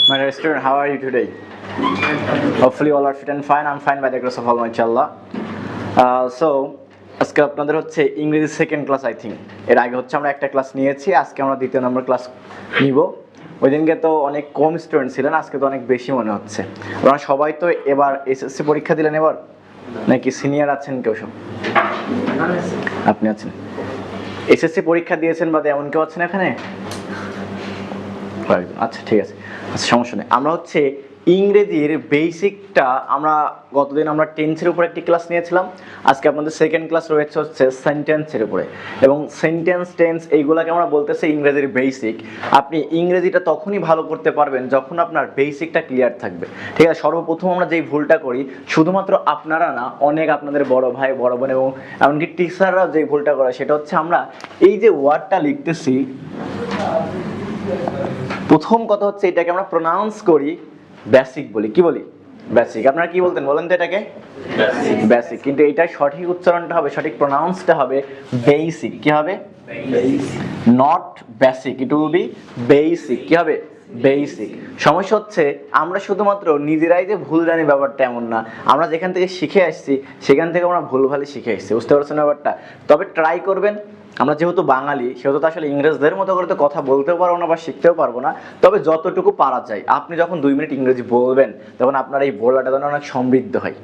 My dear student, how are you today? Hopefully all are fit and fine. I'm fine by the grace of Almighty Allah. So আজকে আপনাদের হচ্ছে ইংরেজি second class I think. এর আগে হচ্ছে আমরা একটা ক্লাস নিয়েছি, আজকে আমরা দ্বিতীয় নম্বর ক্লাস নিব। ওই দিনকে তো অনেক কম স্টুডেন্ট ছিলেন, আজকে তো অনেক বেশি মনে হচ্ছে। আপনারা সবাই তো এবার এসএসসি পরীক্ষা দিলেন এবার, নাকি সিনিয়র আছেন কেউ? সব আপনি আছেন, এসএসসি পরীক্ষা দিয়েছেন বা এমন কেউ আছেন এখানে? আচ্ছা ঠিক আছে, আচ্ছা সমস্যা নেই। আমরা হচ্ছে ইংরেজির বেসিকটা আমরা গতদিন আমরা টেন্সের উপর একটি ক্লাস নিয়েছিলাম, আজকে আপনাদের সেকেন্ড ক্লাস রয়েছে হচ্ছে সেন্টেন্সের উপরে। এবং সেন্টেন্স টেন্স এইগুলাকে আমরা বলতেছি ইংরেজির বেসিক। আপনি ইংরেজিটা তখনই ভালো করতে পারবেন যখন আপনার বেসিকটা ক্লিয়ার থাকবে, ঠিক আছে? সর্বপ্রথম আমরা যেই ভুলটা করি, শুধুমাত্র আপনারা না, অনেক আপনাদের বড় ভাই বড় বোন এবং এমনকি টিচাররাও যেই ভুলটা করে, সেটা হচ্ছে আমরা এই যে ওয়ার্ডটা লিখতেছি, প্রথম কথা হচ্ছে এটাকে আমরা প্রোনাউন্স করি বেসিক বলি। কি বলি? বেসিক। আপনারা কি বলতেন বলেন তো এটাকে? বেসিক। কিন্তু এটার সঠিক উচ্চারণটা হবে, সঠিক প্রোনাউন্সটা হবে বেসিক। কি হবে? Not basic, it will B basic. কি হবে? বেসিক। সমস্যা হচ্ছে আমরা শুধুমাত্র নিজেরাই যে ভুল জানি ব্যাপারটা এমন না, আমরা যেখান থেকে শিখে আসছি সেখান থেকে আমরা ভুলভালই শিখে আসছি। বুঝতে পারছেন ব্যাপারটা? তবে ট্রাই করবেন। আমরা যেহেতু বাঙালি, সেহেতু তো আসলে ইংরেজদের মতো করে তো কথা বলতেও পারবো না বা শিখতেও পারবো না, তবে যতটুকু পারা যায়। আপনি যখন 2 মিনিট ইংরেজি বলবেন তখন আপনার এই বলাটা যেন অনেক সমৃদ্ধ হয়,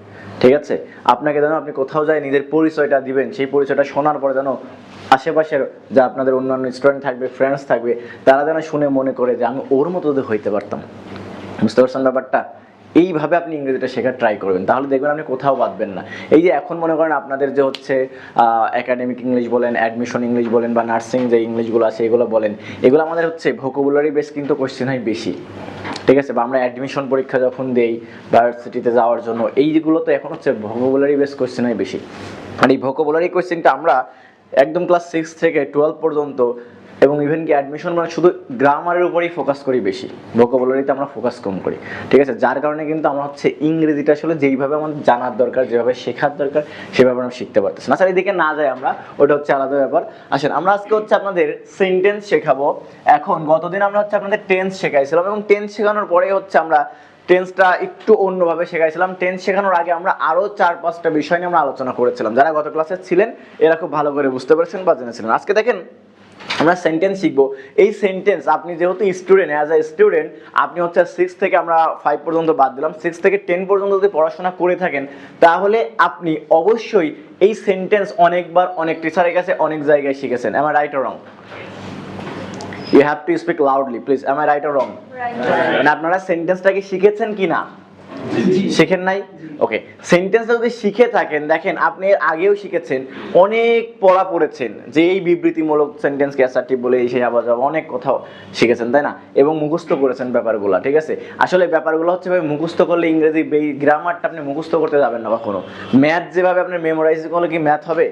ঠিক আছে? আপনাকে যেন আপনি কোথাও যায় নিজের পরিচয়টা দিবেন, সেই পরিচয়টা শোনার পরে যেন আশেপাশের যা আপনাদের অন্যান্য স্টুডেন্ট থাকবে, ফ্রেন্ডস থাকবে, তারা যেন শুনে মনে করে যে আমি ওর মতো যদি হইতে পারতাম। বুঝতে পারছেন ব্যাপারটা? এইভাবে আপনি ইংরেজিটা শেখার ট্রাই করবেন, তাহলে দেখবেন আপনি কোথাও বাঁধবেন না। এই যে এখন মনে করেন আপনাদের যে হচ্ছে একাডেমিক ইংলিশ বলেন, অ্যাডমিশন ইংলিশ বলেন, বা নার্সিং যে ইংলিশগুলো আছে এগুলো বলেন, এগুলো আমাদের হচ্ছে ভোকাবুলারি বেস কিন্তু কোশ্চেন হয় বেশি, ঠিক আছে? বা আমরা অ্যাডমিশন পরীক্ষা যখন দেই ভার্সিটিতে যাওয়ার জন্য, এইগুলো তো এখন হচ্ছে ভোকাবুলারি বেস কোশ্চেন হয় বেশি। আর এই ভোকাবুলারি কোশ্চেনটা আমরা একদম ক্লাস 6 থেকে 12 পর্যন্ত এবং ইভেন কি অ্যাডমিশন মানে শুধু গ্রামারের উপরেই ফোকাস করি বেশি, ভোকাবুলারিতে আমরা ফোকাস কম করি, ঠিক আছে? যার কারণে কিন্তু আমরা হচ্ছে ইংরেজিটা আসলে যেইভাবে আমাদের জানার দরকার, যেভাবে শেখার দরকার, সেভাবে আমরা শিখতে পারতেছি না। স্যার এদিকে না যাই আমরা, ওটা হচ্ছে আলাদা ব্যাপার। আসেন আমরা আজকে হচ্ছে আপনাদের সেন্টেন্স শেখাবো। এখন গতদিন আমরা হচ্ছে আপনাদের টেন্স শেখাইছিলাম এবং টেন্স শেখানোর পরে হচ্ছে আমরা টেন্সটা একটু অন্যভাবে শেখাইছিলাম। টেন্স শেখানোর আগে আমরা আরও 4-5টা বিষয় নিয়ে আমরা আলোচনা করেছিলাম। যারা গত ক্লাসে ছিলেন এরা খুব ভালো করে বুঝতে পেরেছেন বা জেনেছিলেন। আজকে দেখেন আমরা সেন্টেন্স শিখবো। এই সেন্টেন্স আপনি যেহেতু স্টুডেন্ট, অ্যাজ এ স্টুডেন্ট আপনি হচ্ছে 6 থেকে আমরা 5 পর্যন্ত বাদ দিলাম, 6 থেকে 10 পর্যন্ত যদি পড়াশোনা করে থাকেন, তাহলে আপনি অবশ্যই এই সেন্টেন্স অনেকবার অনেক টিচারের কাছে অনেক জায়গায় শিখেছেন। Am I right or wrong? You have to speak loudly, please. Am I right or wrong? Right. আপনারা সেন্টেন্সটাকে শিখেছেন কি না? শিখেন নাই? ওকে, সেন্টেন্সটা যদি শিখে থাকেন, দেখেন আপনি এর আগেও শিখেছেন, অনেক পড়া পড়েছেন যে এই বিবৃতিমূলক সেন্টেন্স অ্যাসার্টিভ বলে এই সেই আবার অনেক কোথাও শিখেছেন, তাই না? এবং মুখস্থ করেছেন ব্যাপারগুলো, ঠিক আছে? আসলে ব্যাপারগুলো হচ্ছে ভাই মুখস্থ করলে ইংরেজি গ্রামারটা আপনি মুখস্থ করতে যাবেন না কখনো। ম্যাথ যেভাবে আপনি মেমোরাইজ করলে কি ম্যাথ হবে?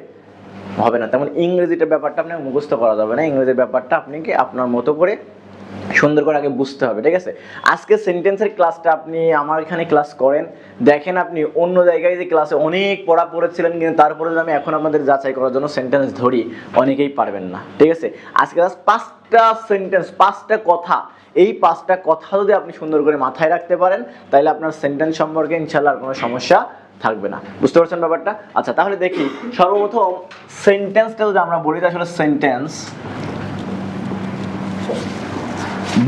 হবে না। তেমন ইংরেজিটার ব্যাপারটা আপনাকে মুখস্থ করা যাবে না, ইংরেজির ব্যাপারটা আপনাকে আপনার মতো করে সুন্দর করে আগে বুঝতে হবে, ঠিক আছে? আজকে সেন্টেন্সের ক্লাসটা আপনি আমার এখানে ক্লাস করেন, দেখেন আপনি অন্য জায়গায় যে ক্লাসে অনেক পড়া পড়েছিলেন, কিন্তু তারপরে যদি আমি এখন আপনাদের যাচাই করার জন্য সেন্টেন্স ধরি, অনেকেই পারবেন না, ঠিক আছে? আজকে জাস্ট 5টা সেন্টেন্স, 5টা কথা, এই 5টা কথা যদি আপনি সুন্দর করে মাথায় রাখতে পারেন, তাহলে আপনার সেন্টেন্স সম্পর্কে ইনশাআল্লাহ আর কোনো সমস্যা থাকবে না। বুঝতে পারছেন ব্যাপারটা? আচ্ছা তাহলে দেখি সর্বপ্রথম সেন্টেন্সটা যদি আমরা বলি, আসলে সেন্টেন্স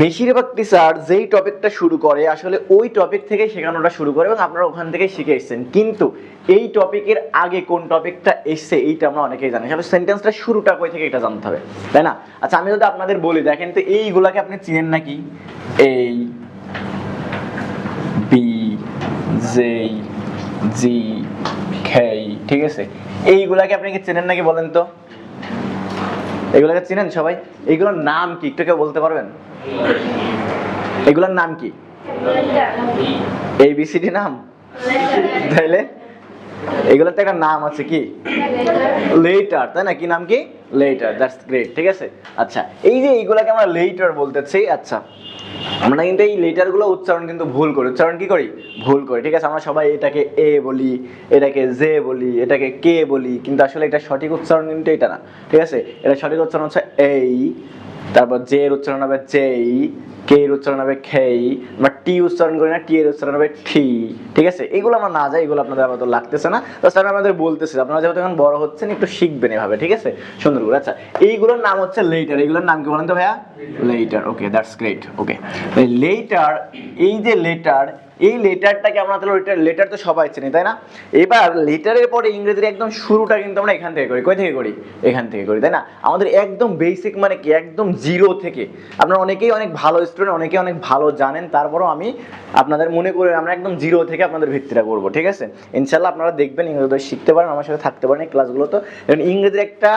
বেশিরভাগ টিচার যেই টপিকটা শুরু করে আসলে ওই টপিক থেকে শেখানোটা শুরু করে এবং আপনারা ওখান থেকে শিখে এসেছেন, কিন্তু এই টপিকের আগে কোন টপিকটা এসছে এইটা আমরা অনেকেই জানি। আসলে সেন্টেন্সটা শুরুটা কই থেকে এটা জানতে হবে, তাই না? আচ্ছা আমি যদি আপনাদের বলি, দেখেন তো এইগুলাকে আপনি চিনেন নাকি? এই বি জে জি খেই, ঠিক আছে? এইগুলাকে আপনি কি চেনেন নাকি বলেন তো? এগুলাকে চিনেন সবাই? এইগুলোর নাম কি একটু কেউ বলতে পারবেন? এগুলোর নাম কি? ABCD নাম? তাইলে এগুলোর তো একটা নাম আছে, কি? লেটার, তাই না? কি নাম? কি? লেটার। দ্যাটস গ্রেট, ঠিক আছে? আচ্ছা এই যে এইগুলাকে আমরা লেটার বলতেছি, আচ্ছা আমরা কিন্তু এই লেটারগুলো উচ্চারণ কিন্তু ভুল করি। উচ্চারণ কি করি? ভুল করি, ঠিক আছে? আমরা সবাই এটাকে এ বলি, এটাকে জে বলি, এটাকে কে বলি, কিন্তু আসলে এটা সঠিক উচ্চারণ কিন্তু এটা না, ঠিক আছে? এটা সঠিক উচ্চারণ হচ্ছে এই তারপর জে এর উচ্চারণ হবে জেই, কে এর উচ্চারণ হবে খেই, আমরা টি উচ্চারণ করি না, টি এর উচ্চারণ হবে ঠি। ঠিক আছে, এগুলো আমরা না যাই, এগুলো আপনাদের আপাতত লাগতেছে না, জাস্ট আমি আপনাদের বলতেছি আপনারা যেহেতু এখন বড় হচ্ছেন একটু শিখবেন এভাবে। ঠিক আছে, সুন্দর করে। আচ্ছা, এইগুলোর নাম হচ্ছে লেটার। এগুলোর নাম কি বলেন তো ভাইয়া? Letter. Okay, that's great. Okay, letter, এই যে লেটার, এই লেটারটাকে আমরা তাহলে লেটার তো সবাই চিনি তাই না? এবার লেটারের পরে ইংরেজির একদম শুরুটা কিন্তু আমরা এখান থেকে করি। কই থেকে করি? এখান থেকে করি, তাই না? আমাদের একদম বেসিক মানে কি, একদম জিরো থেকে। আপনারা অনেকেই অনেক ভালো স্টুডেন্ট, অনেকেই অনেক ভালো জানেন, তারপরেও আমি আপনাদের মনে করি আমরা একদম জিরো থেকে আপনাদের ভিত্তিটা করবো। ঠিক আছে, ইনশাল্লাহ আপনারা দেখবেন ইংরেজি শিখতে পারেন, আমার সাথে থাকতে পারেন এই ক্লাসগুলো। তো ইংরেজির একটা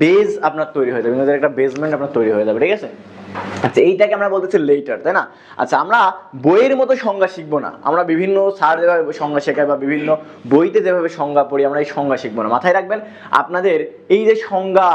বেজ আপনার তৈরি হয়ে যাবে, ইংরেজির একটা বেসমেন্ট আপনার তৈরি হয়ে যাবে। ঠিক আছে, আচ্ছা, এইটাকে আমরা বলতেছি লেটার, তাই না? আচ্ছা, আমরা বইয়ের মতো সংজ্ঞা শিখবো না, আমরা বিভিন্ন স্যার যেভাবে সংজ্ঞা শেখায় বা বিভিন্ন বইতে যেভাবে সংজ্ঞা পড়ি আমরা এই সংজ্ঞা শিখবো না। মাথায় রাখবেন আপনাদের এই যে সংজ্ঞা,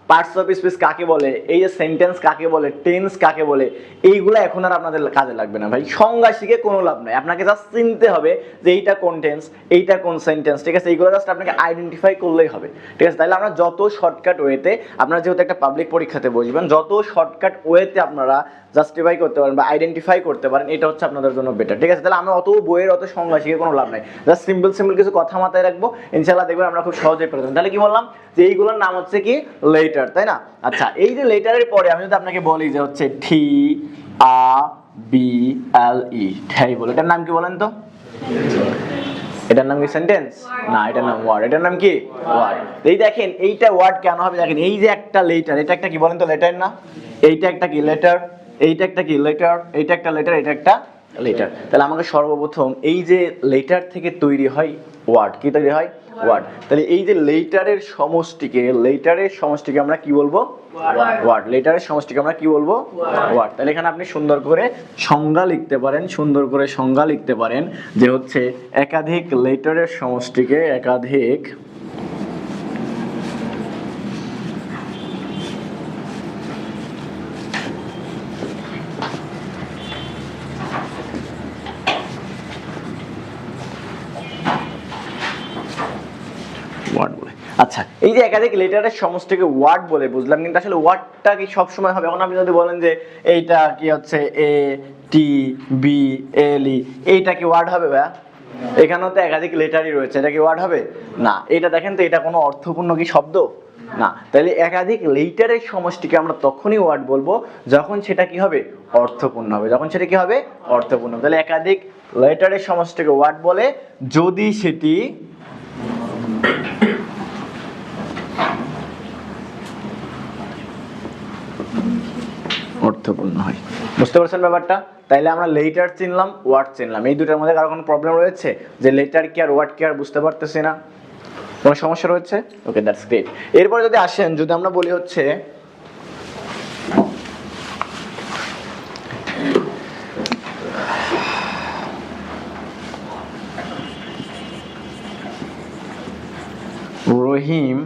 পার্টস অফ স্পিচ কাকে বলে, এই যে সেন্টেন্স কাকে বলে, টেন্স কাকে বলে, এইগুলো এখন আর আপনাদের কাজে লাগবে না ভাই। সংজ্ঞা শিখে কোনো লাভ নাই, আপনাকে জাস্ট চিনতে হবে যে এইটা কোন টেন্স, এইটা কোন সেন্টেন্স। ঠিক আছে, এইগুলো জাস্ট আপনাকে আইডেন্টিফাই করলেই হবে। ঠিক আছে, তাহলে আমরা যত শর্টকাট ওয়েতে, আপনারা যেহেতু একটা পাবলিক পরীক্ষাতে বসবেন, যত শর্টকাট ওয়েতে আপনারা জাস্টিফাই করতে পারেন বা আইডেন্টিফাই করতে পারেন, এটা হচ্ছে আপনাদের জন্য বেটার। ঠিক আছে, তাহলে আমরা অত বইয়ের অত সংজ্ঞা শিখে কোনো লাভ নাই, জাস্ট সিম্পল সিম্পল কিছু কথা মাথায় রাখবো, ইনশাআল্লাহ দেখবেন আমরা খুব সহজেই পেরে যাবো। তাহলে কি বললাম যে এইগুলোর নাম হচ্ছে কি লেটার, তাই না? আচ্ছা, এই যে লেটারের পরে আমি যদি আপনাকে বলি যে হচ্ছে টি আ বি এল ই, ঠাই বলে, এটার নাম কি বলেন তো? এটার নাম কি সেন্টেন্স? না, এটার নাম ওয়ার্ড। এটার নাম কি? ওয়ার্ড। এই দেখেন এইটা ওয়ার্ড কেন হবে, দেখেন এই যে একটা লেটার, এটা একটা কি বলেন তো? লেটার না? এইটা একটা কি লেটার, এইটা একটা কি লেটার, এইটা একটা লেটার, এটা একটা লেটার। তাহলে আমাকে সর্বপ্রথম এই যে লেটার থেকে তৈরি হয় ওয়ার্ড, কি তৈরি হয়? ওয়ার্ড। তাহলে এই যে লেটারের সমষ্টিকে আমরা কি বলবো? ওয়ার্ড। লেটারের সমষ্টিকে আমরা কি বলবো? ওয়ার্ড। তাহলে এখানে আপনি সুন্দর করে সংজ্ঞা লিখতে পারেন, সুন্দর করে সংজ্ঞা লিখতে পারেন যে হচ্ছে একাধিক লেটারের সমষ্টিকে, একাধিক ওয়ার্ড বলে। আচ্ছা, এই যে একাধিক লেটারের সমষ্টিকে ওয়ার্ড বলে বুঝলাম, কিন্তু আসলে ওয়ার্ডটা কি সব সময় হবে? এখন আপনি যদি বলেন যে এইটা কি হচ্ছে এ টি বি এল ই, এইটা কি ওয়ার্ড হবে ভাইয়া? এখানেও তো একাধিক লেটারই রয়েছে, এটা কি ওয়ার্ড হবে? না। এটা দেখেন তো, এটা কোনো অর্থপূর্ণ কি শব্দ? না। তাহলে একাধিক লেটারের সমষ্টিকে আমরা তখনই ওয়ার্ড বলবো যখন সেটা কি হবে? অর্থপূর্ণ হবে। যখন সেটা কি হবে? অর্থপূর্ণ। তাহলে একাধিক লেটারের সমষ্টিকে ওয়ার্ড বলে যদি সেটি অর্থপূর্ণ হয়। বুঝতে পারছেন ব্যাপারটা? তাইলে আমরা লেটার চিনলাম, ওয়ার্ড চিনলাম, এই দুটার মধ্যে কারো কোনো প্রবলেম রয়েছে যে লেটার কি আর ওয়ার্ড কি আর বুঝতে পারতেছি না? কোনো সমস্যা রয়েছে? ওকে, দ্যাটস গ্রেট। এরপরে যদি আসেন, যদি আমরা বলি হচ্ছে রহিম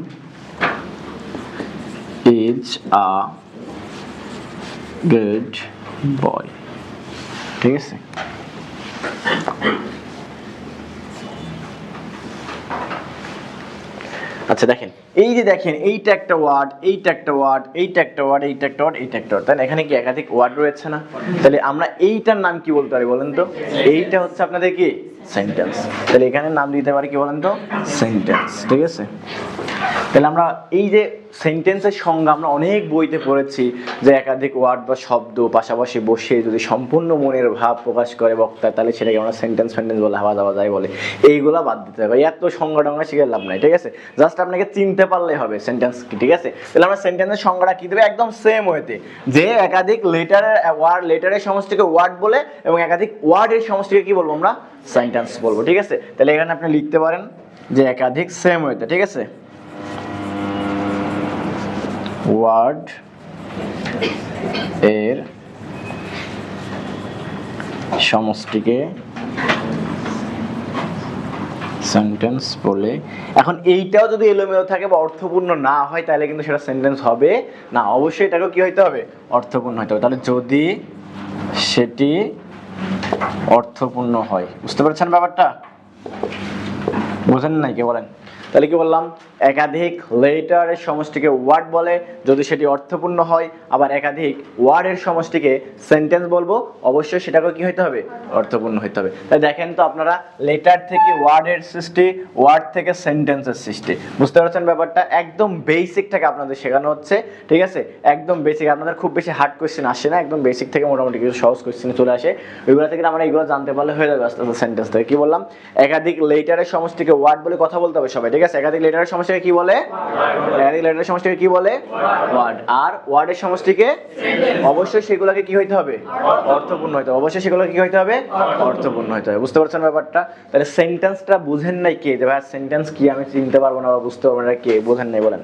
ইজ আ গুড বয়। ঠিক আছে, আচ্ছা দেখেন এই যে দেখেন এইটা একটা ওয়ার্ড, এইটা একটা ওয়ার্ড, এইটা একটা ওয়ার্ড, এইটা একটা ওয়ার্ড, এইটা একটা ওয়ার্ড, তাই না? এখানে কি একাধিক ওয়ার্ড রয়েছে না? তাহলে আমরা এইটার নাম কি বলতে পারি বলেন তো? এইটা হচ্ছে আপনাদের কি? সেন্টেন্স। তাহলে এখানে নাম দিতে পারি কি বলেন তো? সেন্টেন্স। ঠিক আছে, তাহলে আমরা এই যে সেন্টেন্সের সংজ্ঞা আমরা অনেক বইতে পড়েছি যে একাধিক ওয়ার্ড বা শব্দ পাশাপাশি বসে যদি সম্পূর্ণ মনের ভাব প্রকাশ করে বক্তা, তাহলে সেটাকে আমরা সেন্টেন্স বলে, হাওয়া দাওয়া যায় বলে। এইগুলা বাদ দিতে হবে, এত সংজ্ঞা টংজ্ঞা শিখে লাভ নাই। ঠিক আছে, জাস্ট আপনাকে চিনতে পারলেই হবে সেন্টেন্স কি। ঠিক আছে, তাহলে আমরা সেন্টেন্সের সংজ্ঞাটা কি দেবে? একদম সেম ওয়েতে, যে একাধিক লেটারের সমষ্টিকে ওয়ার্ড বলে এবং একাধিক ওয়ার্ডের সমষ্টিকে কি বলবো আমরা? সেন্টেন্স বলবো। ঠিক আছে, তাহলে এখানে আপনি লিখতে পারেন যে একাধিক, সেম ওয়েতে। ঠিক আছে, ওয়ার্ড এর সমষ্টিকে সেন্টেন্স বলে। এখন এইটাও যদি এলোমেলো থাকে বা অর্থপূর্ণ না হয় তাহলে কিন্তু সেটা সেন্টেন্স হবে না, অবশ্যই এটাকেও কি হইতে হবে? অর্থপূর্ণ হইতে হবে। তাহলে যদি সেটি অর্থপূর্ণ হয়, বুঝতে পারছেন ব্যাপারটা? বোঝেন নাই কে বলেন? তাহলে কি বললাম? একাধিক লেটারের সমষ্টিকে ওয়ার্ড বলে যদি সেটি অর্থপূর্ণ হয়, আবার একাধিক ওয়ার্ডের সমষ্টিকে সেন্টেন্স বলবো, অবশ্যই সেটাকে কি হইতে হবে, অর্থপূর্ণ হইতে হবে। তাই দেখেন তো আপনারা, লেটার থেকে ওয়ার্ডের সৃষ্টি, ওয়ার্ড থেকে সেন্টেন্সের সৃষ্টি, বুঝতে পারছেন ব্যাপারটা? একদম বেসিকটাকে আপনাদের শেখানো হচ্ছে, ঠিক আছে? একদম বেসিক, আপনাদের খুব বেশি হার্ড কোয়েশ্চেন আসে না, একদম বেসিক থেকে মোটামুটি কিছু সহজ কোয়েশ্চেন চলে আসে, ওইগুলো থেকে আমরা এগুলো জানতে পারলে হয়ে যাবে আস্তে আস্তে সেন্টেন্স থেকে। কি বললাম? একাধিক লেটারের সমষ্টিকে ওয়ার্ড বলে কথা বলতে হবে সবাই, ঠিক আছে? একাধিক লেটারের সমষ্টিকে কি বলে? একাধিক লেটারের সমষ্টিকে কি বলে? ওয়ার্ড। আর ওয়ার্ডের সমষ্টিকে অবশ্যই সেগুলোকে কি হইতে হবে, অর্থপূর্ণ হইতে হবে, অবশ্যই সেগুলোকে কি হইতে হবে, অর্থপূর্ণ হইতে হবে। বুঝতে পারছেন ব্যাপারটা? তাহলে সেন্টেন্সটা বুঝেন নাই কে, যে ভাই সেন্টেন্স কি আমি চিনতে পারবো না বা বুঝতে পারবো না, কে বোঝেন নাই বলেন?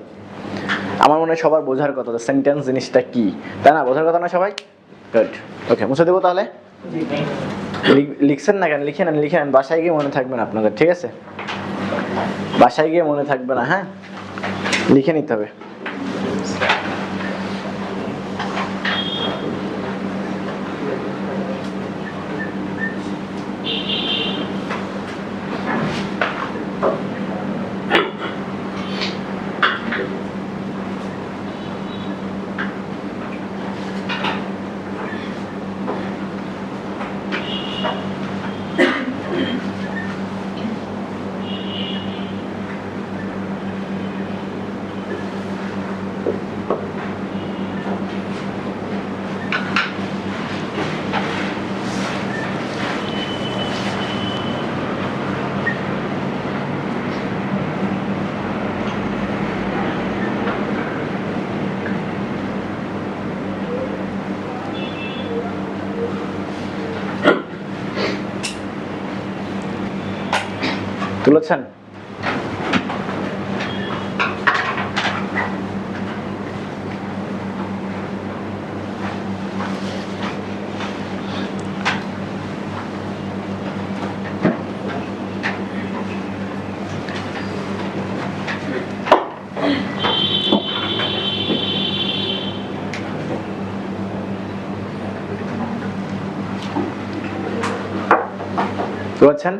আমার মনে হয় সবার বোঝার কথা সেন্টেন্স জিনিসটা কি, তাই না? বোঝার কথা না সবাই? গুড, ওকে, মুছে দেবো তাহলে। লিখছেন না কেন? লিখে নেন, লিখে নেন, বাসায় গিয়ে মনে থাকবে না আপনাদের, ঠিক আছে? বাসায় গিয়ে মনে থাকবে না, হ্যাঁ, লিখে নিতে হবে। তুলেছেন? তুলেছেন?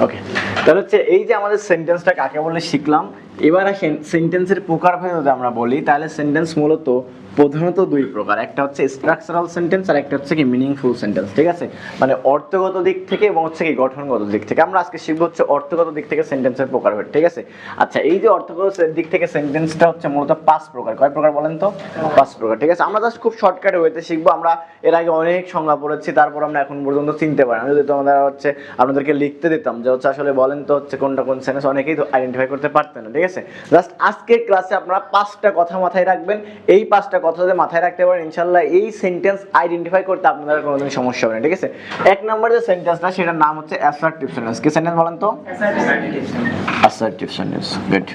ওকে, তাহলে হচ্ছে এই যে আমাদের সেন্টেন্সটা কাকে বলে শিখলাম। এবার আসেন সেন্টেন্সের প্রকারভেদ যদি আমরা বলি, তাহলে সেন্টেন্স মূলত প্রধানত দুই প্রকার, একটা হচ্ছে স্ট্রাকচারাল সেন্টেন্স আর একটা হচ্ছে কি মিনিংফুল সেন্টেন্স, ঠিক আছে? মানে অর্থগত দিক থেকে এবং হচ্ছে কি গঠনগত দিক থেকে। আমরা আজকে শিখবো হচ্ছে অর্থগত দিক থেকে সেন্টেন্সের প্রকারভেদ, ঠিক আছে? আচ্ছা, এই যে অর্থগত দিক থেকে সেন্টেন্সটা হচ্ছে মূলত 5 প্রকার। কয় প্রকার বলেন তো? 5 প্রকার, ঠিক আছে? আমরা জাস্ট খুব শর্টকাটে ওয়েতে শিখবো। আমরা এর আগে অনেক সংজ্ঞা পড়েছি, তারপর আমরা এখন পর্যন্ত চিনতে পারি না। যদি তোমাদের হচ্ছে আপনাদেরকে লিখতে দিতাম যে হচ্ছে আসলে বলেন তো হচ্ছে কোনটা কোন সেন্টেন্স, অনেকেই তো আইডেন্টিফাই করতে পারতেন না, ঠিক আছে? জাস্ট আজকের ক্লাসে আপনারা 5টা কথা মাথায় রাখবেন। এই 5টা কথা যদি মাথায় রাখতে পারেন, ইনশাআল্লাহ এই সেন্টেন্স আইডেন্টিফাই করতে আপনাদের কোনোদিন সমস্যা হবে না, ঠিক আছে? এক নম্বর যে সেন্টেন্সটা, সেটার নাম হচ্ছে অ্যাসার্টিভ সেন্টেন্স। কি সেন্টেন্স বলেন তো? Assertive sentence. গুড।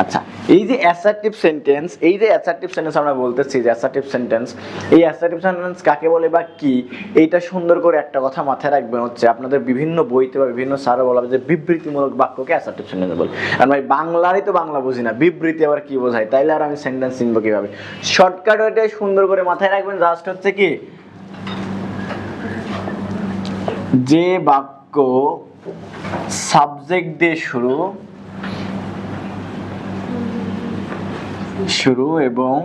আচ্ছা, এই যে অ্যাসার্টিভ সেন্টেন্স, এই যে অ্যাসার্টিভ সেন্টেন্স আমরা বলতেছি যে অ্যাসার্টিভ সেন্টেন্স, এই অ্যাসার্টিভ সেন্টেন্স কাকে বলে বা কি, এইটা সুন্দর করে একটা কথা মাথায় রাখবেন হচ্ছে আপনাদের বিভিন্ন বইতে বা বিভিন্ন স্যারও বলা হবে যে বিবৃতিমূলক বাক্যকে অ্যাসার্টিভ সেন্টেন্স বলে। আর ভাই বাংলারই তো বাংলা বুঝি না, বিবৃতি আবার কি বোঝায়, তাইলে আর আমি সেন্টেন্স চিনবো কিভাবে? শর্টকাট ওইটাই সুন্দর করে মাথায় রাখবেন। জাস্ট হচ্ছে কি, যে বাক্য সাবজেক্ট দিয়ে শুরু এবং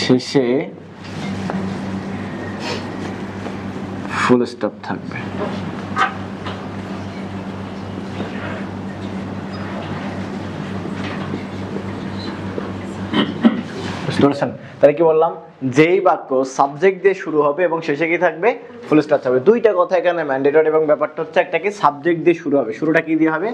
শেষে ফুল স্টপ থাকবে। তাহলে কি বললাম? যেই বাক্য সাবজেক্ট দিয়ে শুরু হবে এবং শেষে কি থাকবে? ফুল স্টপ থাকবে। দুইটা কথা এখানে ম্যান্ডেটরি, এবং ব্যাপারটা হচ্ছে একটা কি সাবজেক্ট দিয়ে শুরু হবে, শুরুটা কি দিয়ে হবে?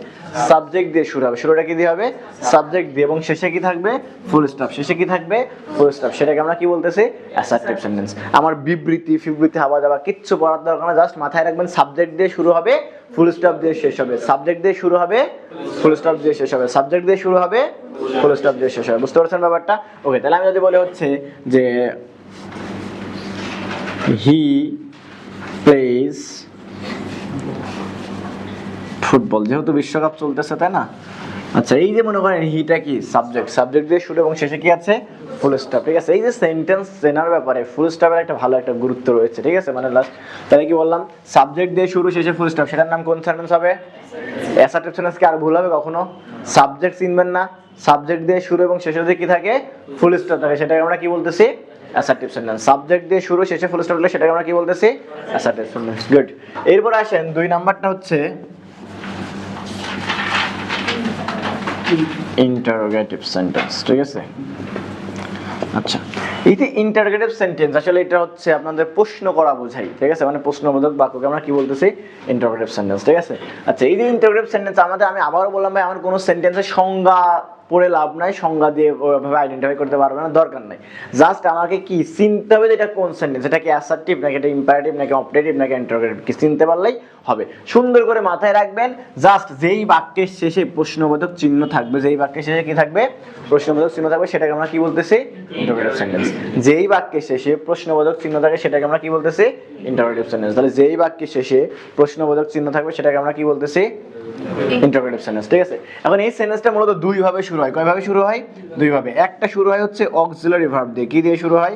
সাবজেক্ট দিয়ে শুরু হবে, শুরুটা কি দিয়ে হবে? সাবজেক্ট দিয়ে, এবং শেষে কি থাকবে? ফুল স্টপ, শেষে কি থাকবে? Full stop. সেটাকে আমরা কি বলতেছি? Assertive sentence. আমার বিবৃতি ফিবৃতি হাওয়া যাওয়া কিচ্ছু পড়ার দরকার না, জাস্ট মাথায় রাখবেন সাবজেক্ট দিয়ে শুরু হবে, ফুল স্টপ দিয়ে শেষ হবে, সাবজেক্ট দিয়ে শুরু হবে, ফুল স্টপ দিয়ে শেষ হবে, সাবজেক্ট দিয়ে শুরু হবে, ফুল স্টপ দিয়ে শেষ হবে। বুঝতে পারছেন ব্যাপারটা? ওকে, তাহলে আমি যদি বলি হচ্ছে যে হি প্লেজ ফুটবল, যেহেতু বিশ্বকাপ চলতেছে তাই না, আচ্ছা, এই যে মনে করেন হিটা কি সাবজেক্ট, সাবজেক্ট দিয়ে শুরু এবং শেষে কি আছে ফুল স্টপ, ঠিক আছে। এই যে সেন্টেন্স চেনার ব্যাপারে ফুল স্টপের একটা ভালো একটা গুরুত্ব রয়েছে, ঠিক আছে। মানে লাস্ট তাহলে কি বললাম, সাবজেক্ট দিয়ে শুরু শেষে ফুল স্টপ, সেটার নাম কোন সেন্টেন্স হবে? Assertive sentence. কি আর ভুল হবে কখনো? সাবজেক্ট চিনবেন না, সাবজেক্ট দিয়ে শুরু এবং শেষে যদি কি থাকে ফুল স্টপ থাকে, সেটাকে আমরা কি বলতেছি? Assertive sentence. সাবজেক্ট দিয়ে শুরু শেষে ফুল স্টপ থাকলে সেটাকে আমরা কি বলতেছি? Assertive sentence. গুড। এরপর আসেন 2 নাম্বারটা হচ্ছে ইন্টারোগেটিভ সেন্টেন্স, ঠিক আছে। আচ্ছা, এই যে ইন্টারোগেটিভ সেন্টেন্স আসলে এটা হচ্ছে আপনাদের প্রশ্ন করা বোঝাই, ঠিক আছে। মানে প্রশ্নবোধক বাক্যকে আমরা কি বলতেছি? ইন্টারোগেটিভ সেন্টেন্স, ঠিক আছে। আচ্ছা, এই যে ইন্টারোগেটিভ সেন্টেন্স আমাদের, আমি আবারও বললাম ভাই, আমার কোনো সেন্টেন্সের সংজ্ঞা পড়ে লাভ নাই, সংজ্ঞা দিয়ে ওইভাবে আইডেন্টিফাই করতে পারবে না, দরকার নাই। জাস্ট আমাকে কি চিনতে হবে যে এটা কোন সেন্টেন্স, এটা কি অ্যাসার্টিভ নাকি এটা ইম্পারেটিভ নাকি অপারেটিভ নাকি ইন্টারোগেটিভ, কি চিনতে পারলেই হবে। সুন্দর করে মাথায় রাখবেন, জাস্ট যেই বাক্যের শেষে প্রশ্নবোধক চিহ্ন থাকবে, যেই বাক্যের শেষে কি থাকবে প্রশ্নবোধক চিহ্ন থাকবে, সেটাকে আমরা কি বলতেছি? Interrogative sentence. যেই বাক্যের শেষে প্রশ্নবোধক চিহ্ন থাকে সেটাকে আমরা কি বলতেছি? Interrogative sentence. তাহলে যেই বাক্যের শেষে প্রশ্নবোধক চিহ্ন থাকবে সেটাকে আমরা কি বলতেছি? ইন্টারোগেটিভ সেন্টেন্স, ঠিক আছে। এখন এই সেন্টেন্সটা মূলত 2 ভাবে শুরু হয়। কয়ভাবে শুরু হয়? 2 ভাবে। একটা শুরু হয় হচ্ছে অক্সিলারি ভার্ব দিয়ে। কি দিয়ে শুরু হয়?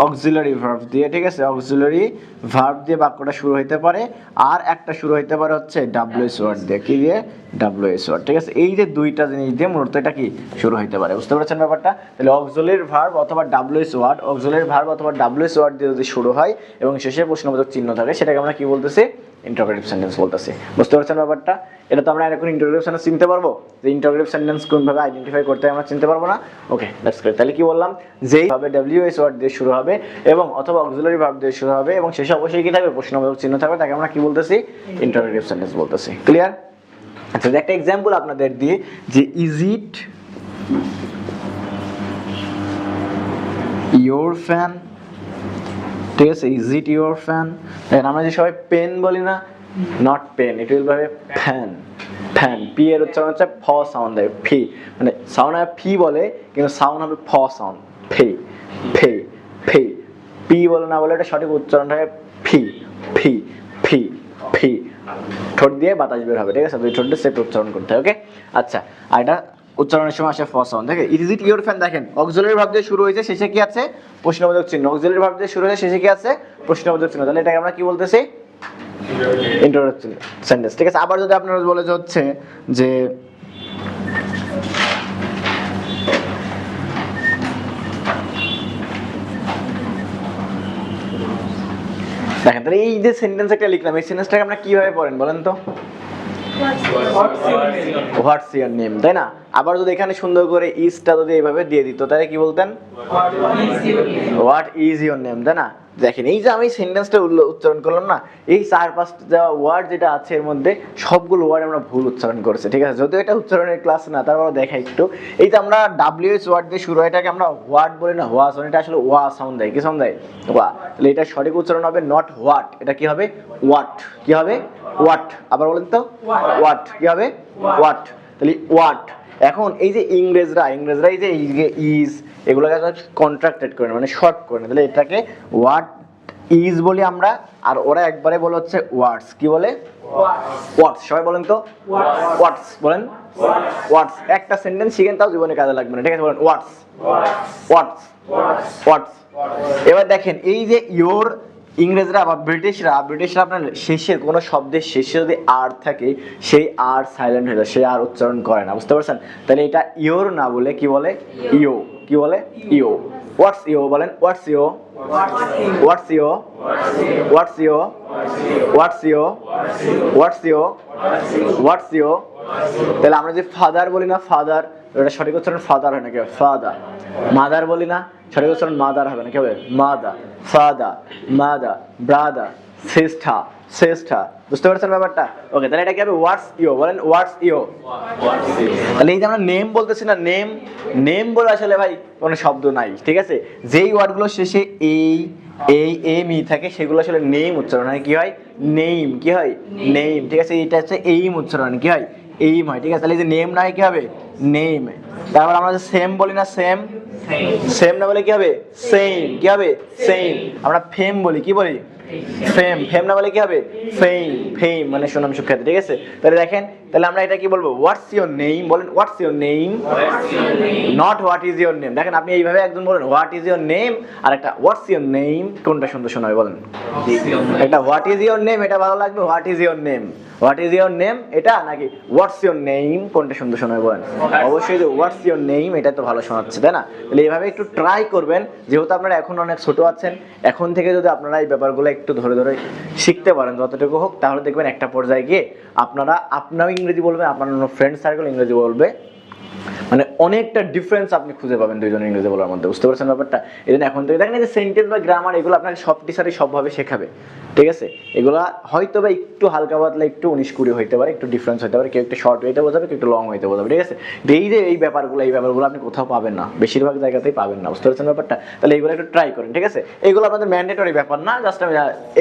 অক্সিলারি ভার্ব দিয়ে, ঠিক আছে। অক্সিলারি ভার্ব দিয়ে বাক্যটা শুরু হইতে পারে। আর একটা শুরু হইতে পারে হচ্ছে ডাব্লিউএস ওয়ার্ড দিয়ে। কি দিয়ে? ডাব্লিউএস ওয়ার্ড, ঠিক আছে। এই যে 2টা জিনিস দিয়ে মূলত এটা কি শুরু হইতে পারে, বুঝতে পারছেন ব্যাপারটা? তাহলে অক্সিলারি ভার্ব অথবা ডাব্লিউএস ওয়ার্ড, অক্সিলারি ভার্ব অথবা ডাব্লিউএস ওয়ার্ড দিয়ে যদি শুরু হয় এবং শেষে প্রশ্নবোধক চিহ্ন থাকে, সেটাকে আমরা কি বলতেছি? ইন্টারোগেটিভ সেন্টেন্স বলতেছি, বুঝতে পারছেন ব্যাপারটা? এটা তো আমরা এখন ইন্টারোগেটিভ সেন্টেন্স চিনতে পারবো, যে ইন্টারোগেটিভ সেন্টেন্স কোনভাবে আইডেন্টিফাই করতে হয় আমরা চিনতে পারবো না। ওকে, দ্যাটস গ্রেট। তাহলে কি বললাম, যেই ভাবে ডাব্লিউএস ওয়ার্ড দিয়ে শুরু হবে এবং অথবা অক্সিলারি ভার্ব দিয়ে শুরু হবে এবং শেষে অবশ্যই কি থাকবে প্রশ্নবোধক চিহ্ন থাকবে, তাকে আমরা কি বলতেছি? ইন্টারোগেটিভ সেন্টেন্স বলতেছি। ক্লিয়ার? আচ্ছা, একটা এক্সাম্পল আপনাদের দিয়ে, যে ইজ ইট ইয়োর ফ্যান, ঠিক আছে। Is it your fan. দেখেন আমরা যে সবাই পেন বলি না, not pen, it will be fan. Fan, P এর উচ্চারণ হচ্ছে ফ সাউন্ড দেয়, ফি, মানে সাউন্ড হবে ফি বলে কিন্তু সাউন্ড হবে ফ সাউন্ড, ফে ফে ফে। পি বলে না বলে এটা সঠিক উচ্চারণ হয় ফি ফি ফি ফি। ঠোঁট দিয়ে বাতাস বের হবে, ঠিক আছে। 2 ঠোঁট দিয়ে সেট উচ্চারণ করতে হয়। ওকে, আচ্ছা। আর এটা উচ্চারণের সময় আসে ফ সাউন্ড। দেখেন ইজ ইট ইয়োর ফ্যান, দেখেন অক্সিলারি ভার্ব দিয়ে শুরু হয়েছে, শেষে কি আছে? প্রশ্নবোধক চিহ্ন। অক্সিলারি ভার্ব দিয়ে শুরু হয়েছে, শেষে কি আছে? প্রশ্নবোধক চিহ্ন। তাহলে এটাকে আমরা কি বলতেছি? ইন্টারোগেটিভ সেন্টেন্স, ঠিক আছে। আবার যদি আপনারা বলে যে হচ্ছে যে দেখেন, তাহলে এই যে সেন্টেন্স একটা লিখলাম, এই সেন্টেন্সটাকে আমরা কিভাবে পড়েন বলেন তো? হোয়াটস ইওর নেম, তাই না? আবার যদি এখানে সুন্দর করে ইজটা যদি এইভাবে দিয়ে দিত, তাহলে কি বলতেন? হোয়াট ইজ ইওর নেম, তাই না? দেখেন এই যে আমি সেন্টেন্সটা উচ্চারণ করলাম না, এই 4-5টা ওয়ার্ড যেটা আছে এর মধ্যে সবগুলো ওয়ার্ড আমরা ভুল উচ্চারণ করেছি, ঠিক আছে। যদিও এটা উচ্চারণের ক্লাস না, তারপর দেখা একটু, এই যে আমরা ডাব্লিউএস ওয়ার্ড দিয়ে শুরু হয়, এটাকে আমরা ওয়ার্ড বলি না, ওয়া সাউন্ড। এটা আসলে ওয়া সাউন্ড দেয়, কি সাউন্ড দেয়? ওয়া। তাহলে এটা সঠিক উচ্চারণ হবে নট হোয়াট, এটা কি হবে? ওয়াট। কি হবে? ওয়াট। আবার বলেন তো, ওয়াট। কি হবে? ওয়াট। তাহলে ওয়াট। এখন এই যে ইংরেজরা এই যে ইজ এগুলোকে কন্ট্রাক্টেড করে, মানে শর্ট করে, তাহলে এটাকে হোয়াট ইজ বলি আমরা, আর ওরা একবারে বলে হচ্ছে ওয়ার্ডস। কি বলে? ওয়ার্ডস। সবাই বলেন তো, ওয়ার্ডস বলেন। ওয়ার্ডস। একটা সেন্টেন্স শিখেন, তাও জীবনে কাজে লাগবে না, ঠিক আছে। বলেন ওয়ার্ডস, ওয়ার্ডস, ওয়ার্ডস। এবার দেখেন এই যে ইয়োর, ইংরেজরা বা ব্রিটিশরা আপনার শেষের কোনো শব্দের শেষে যদি আর থাকে, সেই আর সাইলেন্ট হয়ে যায়, সেই আর উচ্চারণ করে না, বুঝতে পারছেন? তাহলে এটা ইয়োর না বলে কি বলে? ইও। কি বলে? ইও। হোয়াটস ইও বলেন, হোয়াটস ইও, হোয়াটস ইও, হোয়াটস ইও, হোয়াটস ইও, হোয়াটস ইও, হোয়াটস ইও। তাহলে আমরা যে ফাদার বলি না, ফাদার, এটা সঠিক উচ্চারণ ফাদার হয় না, কি হবে? ফাদার। মাদার বলি না, সঠিক উচ্চারণ মাদার হবে না, কি হবে? Mother. Father, mother, brother, sister, sister, বুঝতে পারছেন ব্যাপারটা? ওকে, তাহলে এটা কি হবে? হোয়াটস ইও বলেন, হোয়াটস ইও। তাহলে এই যে আমরা নেম বলতেছি না, নেম, নেম বলে আসলে ভাই কোনো শব্দ নাই, ঠিক আছে। যেই ওয়ার্ডগুলো শেষে এম ই থাকে সেগুলো আসলে নেম উচ্চারণ হয়, কি হয়? নেম। কি হয়? নেম, ঠিক আছে। এটা হচ্ছে এইম উচ্চারণ, কি হয়? এইম হয়, ঠিক আছে। তাহলে এই যে নেম না হয় কি হবে? নেম। তারপর আমরা যে সেম বলি না, সেম, সেম না বলে কি হবে? সেম। কি হবে? সেম। আমরা ফেম বলি, কি বলি? ফেম, ফেম না বলে কি হবে ফেম, ফেম মানে সুনাম সুখ্যাতি, ঠিক আছে। তাহলে দেখেন, তাহলে আমরা এটা কি বলবো, হোয়াটস ইওর নেম, বলেন what's your name, not what is your name. দেখেন আপনি এইভাবে একজন বলেন হোয়াট ইজ ইওর নেম, আর একটা হোয়াটস ইওর নেম, কোনটা সুন্দর শোনাবে বলেন? একটা হোয়াট ইজ ইওর নেম এটা ভালো লাগবে, what is your name, what is your name এটা, নাকি হোয়াটস ইওর নেম কোনটা সুন্দর শোনাবে বলেন? অবশ্যই যে হোয়াটস ইওর নেম এটা তো ভালো শোনাচ্ছে, তাই না? তাহলে এইভাবে একটু ট্রাই করবেন, যেহেতু আপনারা এখন অনেক ছোট আছেন, এখন থেকে যদি আপনারা এই ব্যাপারগুলো একটু ধরে ধরে শিখতে পারেন যতটুকু হোক, তাহলে দেখবেন একটা পর্যায়ে গিয়ে আপনারাও ইংরেজি বলবেন, আপনার ফ্রেন্ড সার্কেল ইংরেজি বলবে, মানে অনেকটা ডিফারেন্স আপনি খুঁজে পাবেন দুইজন ইংরেজি বলার মধ্যে, বুঝতে পারছেন ব্যাপারটা? এই জন্য এখন থেকে দেখেন যে সেন্টেন্স বা গ্রামার এগুলো আপনাকে সব টিচারই সবভাবে শেখাবে, ঠিক আছে? এগুলা হয়তো বা একটু হালকা পাতলা একটু 19-20 হইতে পারে, একটু ডিফারেন্স হইতে পারে, কেউ একটু শর্ট হইতে বোঝাবে, কেউ একটু লং হইতে বোঝাবে, ঠিক আছে? এই যে এই ব্যাপারগুলো আপনি কোথাও পাবেন না, বেশিরভাগ জায়গাতেই পাবেন না, বুঝতে পারছেন ব্যাপারটা? তাহলে এইগুলো একটু ট্রাই করেন, ঠিক আছে? এইগুলো আপনাদের ম্যান্ডেটরি ব্যাপার না, জাস্ট আমি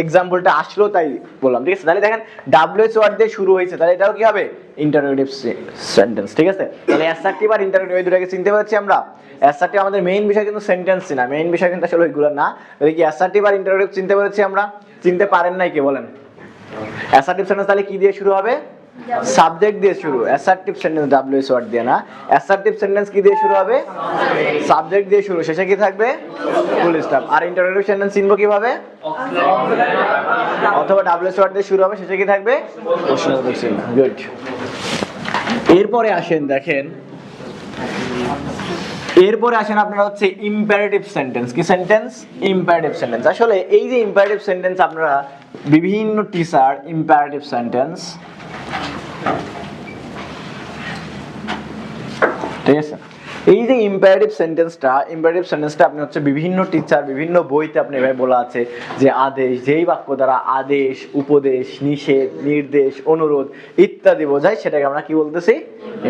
এক্সাম্পলটা আসলো তাই বললাম, ঠিক আছে? তাহলে দেখেন ডাব্লিউএইচ ওয়ার্ড দিয়ে শুরু হয়েছে, তাহলে এটাও কি হবে ইন্টারোগেটিভ সেন্টেন্স, ঠিক আছে? তাহলে অ্যাসার্টিভ আর ইন্টারোগেটিভ এই দুটোকে চিনতে পারছি আমরা। অ্যাসার্টিভ আমাদের মেইন বিষয় কিন্তু সেন্টেন্সই না, মেইন বিষয় কিন্তু আসলে ওইগুলো না। তাহলে কি অ্যাসার্টিভ আর ইন্টারোগেটিভ চিনতে পেরেছি আমরা? চিনতে পারেন নাই কে বলেন? অ্যাসার্টিভ সেন্টেন্স তাহলে কি দিয়ে শুরু হবে? সাবজেক্ট দিয়ে শুরু। অ্যাসার্টিভ সেন্টেন্স ডাব্লিউএইচ ওয়ার্ড দিয়ে না, অ্যাসার্টিভ সেন্টেন্স কি দিয়ে শুরু হবে? সাবজেক্ট দিয়ে শুরু, শেষে কি থাকবে? Full stop. আর ইন্টারোগেটিভ সেন্টেন্স চিনবো কিভাবে? অথবা ডাব্লিউএইচ ওয়ার্ড দিয়ে শুরু হবে, শেষে কি থাকবে? প্রশ্নবোধক চিহ্ন। গুড। এরপরে আসেন, দেখেন এরপরে আসেন আপনারা হচ্ছে ইম্পারেটিভ সেন্টেন্স। কি সেন্টেন্স? Imperative sentence. আসলে এই যে ইম্পারেটিভ সেন্টেন্স আপনারা বিভিন্ন টিচার ইম্পারেটিভ সেন্টেন্স, ঠিক আছে, এই যে ইম্পারেটিভ সেন্টেন্সটা আপনি হচ্ছে বিভিন্ন টিচার বিভিন্ন বইতে আপনি এভাবে বলা আছে যে আদেশ, যেই বাক্য দ্বারা আদেশ, উপদেশ, নিষেধ, নির্দেশ, অনুরোধ ইত্যাদি বোঝায়, সেটাকে আমরা কি বলতেছি?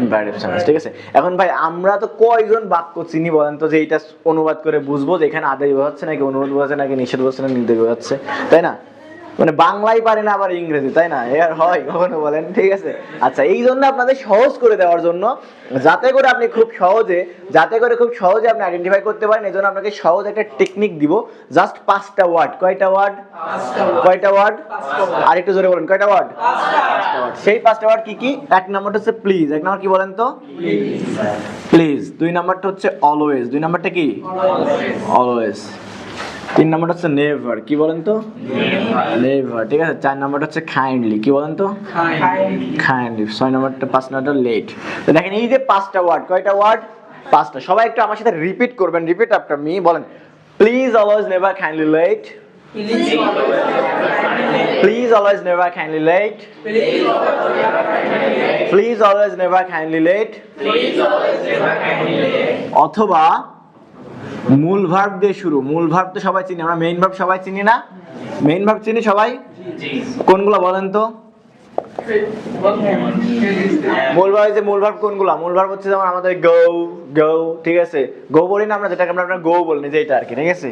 ইম্পারেটিভ সেন্টেন্স, ঠিক আছে? এখন ভাই আমরা তো কয়জন বাক্য চিনি বলেন তো যে এইটা অনুবাদ করে বুঝবো যে এখানে আদেশ বোঝাচ্ছে নাকি অনুরোধ বোঝাচ্ছে নাকি নিষেধ বোঝাচ্ছে নাকি নির্দেশ বোঝাচ্ছে, তাই না? মানে বাংলাই পারে না আবার ইংরেজি, তাই না? এর হয় কখনো বলেন? ঠিক আছে। আচ্ছা, এই জন্য আপনাদের সহজ করে দেওয়ার জন্য, যাতে করে খুব সহজে আপনি আইডেন্টিফাই করতে পারেন, এই জন্য আপনাকে সহজ একটা টেকনিক দিব। জাস্ট 5টা ওয়ার্ড। কয়টা ওয়ার্ড? কয়টা ওয়ার্ড? আর একটু জোরে বলেন, কয়টা ওয়ার্ড? 5টা ওয়ার্ড। সেই 5টা ওয়ার্ড কি কি? এক নাম্বারটা হচ্ছে প্লিজ। এক নাম্বার কি বলেন তো? প্লিজ। 2 নাম্বারটা হচ্ছে অলওয়েজ। 2 নাম্বারটা কি? অলওয়েজ। 3 নাম্বারটা হচ্ছে নেভার। কি বলেন তো? নেভার, ঠিক আছে। 4 নাম্বারটা হচ্ছে কাইন্ডলি। কি বলেন তো? কাইন্ডলি। 6 নাম্বারটা 5 নাম্বারটা লেট। তো দেখেন এই যে 5টা ওয়ার্ড, কয়টা ওয়ার্ড? 5টা। সবাই একটু আমার সাথে রিপিট করবেন, রিপিট আফটার মি, বলেন please always never kindly late. Please always never kindly late. Please always never kindly late. অথবা মূল ভার্ব দিয়ে শুরু। মূল ভার্ব তো সবাই চিনি আমরা, মেইন ভার্ব সবাই চিনি না? মেইন ভার্ব চিনি সবাই? কোনগুলো বলেন তো? মূল ভার্ব কোনগুলো? মূল ভার্ব হচ্ছে যেমন আমাদের গো, গো, ঠিক আছে? গো বলি না আমরা, যেটাকে আমরা গো বলি, যে এটা আর কি, ঠিক আছে?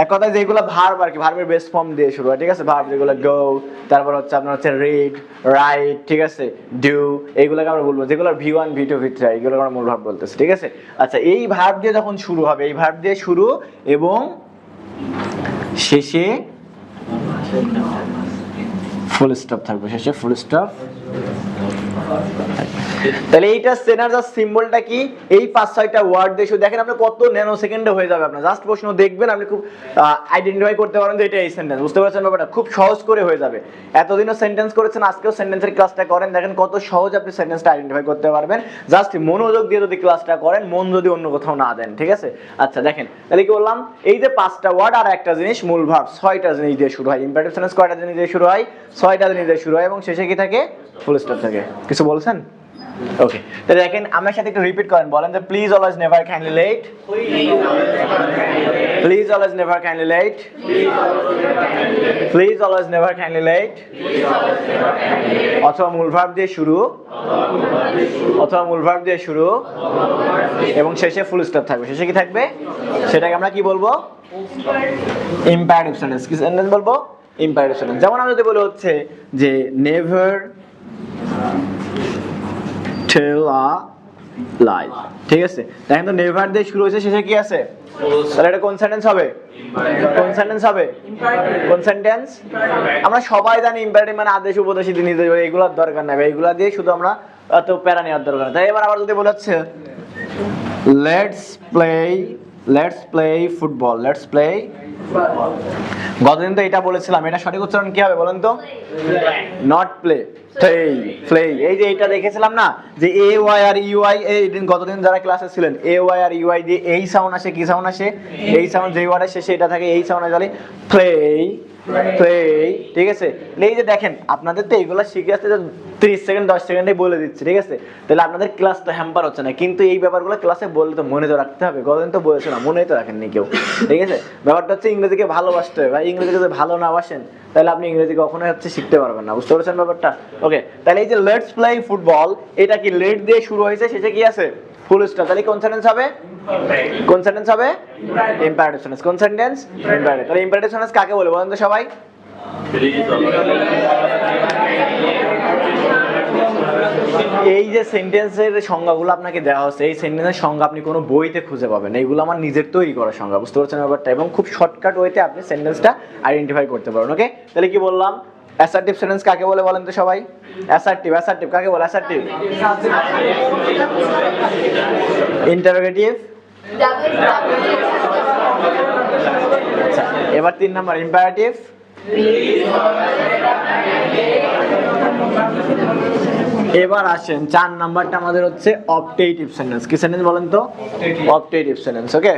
এক কথায় যেগুলো ভার্ব আর কি, ভার্বের বেস ফর্ম দিয়ে শুরু হয়, ঠিক আছে? ভার্ব যেগুলো গো, তারপর হচ্ছে আপনার হচ্ছে রিড, রাইট, ঠিক আছে, ডু, এইগুলোকে আমরা বলবো, যেগুলো V1, V2, V3 এইগুলো আমরা মূল ভার্ব বলতেছি, ঠিক আছে? আচ্ছা, এই ভার্ব দিয়ে যখন শুরু হবে, এই ভার্ব দিয়ে শুরু এবং শেষে ফুল স্টপ থাকবে, শেষে ফুল স্টপ। তাহলে এইটা চেনার জাস্ট সিম্বলটা কি? এই 5-6টা ওয়ার্ড দিয়ে শুধু দেখেন আপনি কত ন্যানো সেকেন্ডে হয়ে যাবে আপনার। জাস্ট প্রশ্ন দেখবেন, আপনি খুব আইডেন্টিফাই করতে পারেন যে এটা এই সেন্টেন্স, বুঝতে পারছেন ব্যাপারটা? খুব সহজ করে হয়ে যাবে। এতদিনও সেন্টেন্স করেছেন, আজকেও সেন্টেন্সের ক্লাসটা করেন, দেখেন কত সহজ আপনি সেন্টেন্সটা আইডেন্টিফাই করতে পারবেন। জাস্ট মনোযোগ দিয়ে যদি ক্লাসটা করেন, মন যদি অন্য কোথাও না দেন, ঠিক আছে? আচ্ছা দেখেন, তাহলে কি বললাম? এই যে 5টা ওয়ার্ড আর একটা জিনিস মূল ভার্ব, 6টা জিনিস দিয়ে শুরু হয়। ইম্পারেটিভ সেন্টেন্স কয়টা জিনিস দিয়ে শুরু হয়? 6টা জিনিস দিয়ে শুরু হয় এবং শেষে কি থাকে? ফুল স্টপ থাকে। কিছু বলছেন? ওকে, তাহলে দেখেন আমার সাথে একটু রিপিট করেন, বলেন যে please always never kindly late. Please always never kindly late. Please always never kindly late. অথবা মূল ভার্ব দিয়ে শুরু, অথবা মূল ভার্ব দিয়ে শুরু এবং শেষে ফুল স্টপ থাকবে। শেষে কি থাকবে? সেটাকে আমরা কি বলবো? Imperative sentence. কি সেন্টেন্স বলবো? Imperative sentence. যেমন আমরা যদি বলি হচ্ছে যে নেভার tell a লাইভ, ঠিক আছে। দেখেন তো নেভার দিয়ে শুরু হয়েছে, শেষে কি আছে? তাহলে এটা কোন সেন্টেন্স হবে? কোন সেন্টেন্স হবে? কোন সেন্টেন্স? আমরা সবাই জানি ইম্পারেটিভ মানে আদেশ, উপদেশ, নির্দেশ, এগুলোর দরকার নাই, এগুলা দিয়ে শুধু আমরা অত প্যারা নেওয়ার দরকার নেই। তাই এবার আবার যদি বলা হচ্ছে let's play football, let's play. গতদিন তো এটা বলেছিলাম, এটা সঠিক উচ্চারণ কি হবে বলেন তো? Not play, play. এই যে এটা দেখেছিলাম না যে এ ওয়াই আর ইউআই, এই দিন গতদিন যারা ক্লাসে ছিলেন, এ ওয়াই আর ইউআই দিয়ে এই সাউন্ড আসে, কি সাউন্ড আসে? এই সাউন্ড, যেই ওয়ার্ডের শেষে এটা থাকে এই সাউন্ড আসে, প্লে, প্লে, ঠিক আছে। এই যে দেখেন আপনাদের তো এইগুলো শিখে আসতে 30 সেকেন্ড 10 সেকেন্ডে বলে দিচ্ছি, ঠিক আছে। তাহলে আপনাদের ক্লাস তো হ্যাম্পার হচ্ছে না, কিন্তু এই ব্যাপারগুলো ক্লাসে বললে তো মনে তো রাখতে হবে। গতদিন তো বলেছে না, মনে তো রাখেননি কেউ, ঠিক আছে। ব্যাপারটা হচ্ছে ইংরেজিকে ভালোবাসতে হবে, ভাই ইংরেজিকে যদি ভালো না বাসেন তাহলে আপনি ইংরেজি কখনোই হচ্ছে শিখতে পারবেন না, বুঝতে পারছেন ব্যাপারটা? ওকে, তাহলে এই যে লেটস প্লে ফুটবল, এটা কি লেট দিয়ে শুরু হয়েছে, শেষে কি আছে? Full stop. তাহলে কোন সেন্টেন্স হবে? কোন সেন্টেন্স হবে? Imperative sentence. কোন সেন্টেন্স? ইম্পারেটিভ। তাহলে ইম্পারেটিভ সেন্টেন্স কাকে বলে বলেন তো সবাই? এই যে সেন্টেন্সের সংজ্ঞাগুলো আপনাকে দেওয়া হচ্ছে, এই সেন্টেন্সের সংজ্ঞা আপনি কোনো বইতে খুঁজে পাবেন না, এইগুলো আমার নিজের তৈরি করা সংজ্ঞা, বুঝতে পারছেন ব্যাপারটা? এবং খুব শর্টকাট ওয়েতে আপনি সেন্টেন্সটা আইডেন্টিফাই করতে পারেন। ওকে, তাহলে কি বললাম? অ্যাসার্টিভ সেন্টেন্স কাকে বলে বলেন তো সবাই? অ্যাসার্টিভ কাকে বলে? অ্যাসার্টিভ। ইন্টারোগেটিভ। আচ্ছা, এবার 3 নাম্বার ইম্পারেটিভ। এবার আসেন 4 নাম্বারটা আমাদের হচ্ছে অবটেটিভ সেন্টেন্স। কি সেন্টেন্স বলেন তো? অবটেটিভ সেন্টেন্স। ওকে,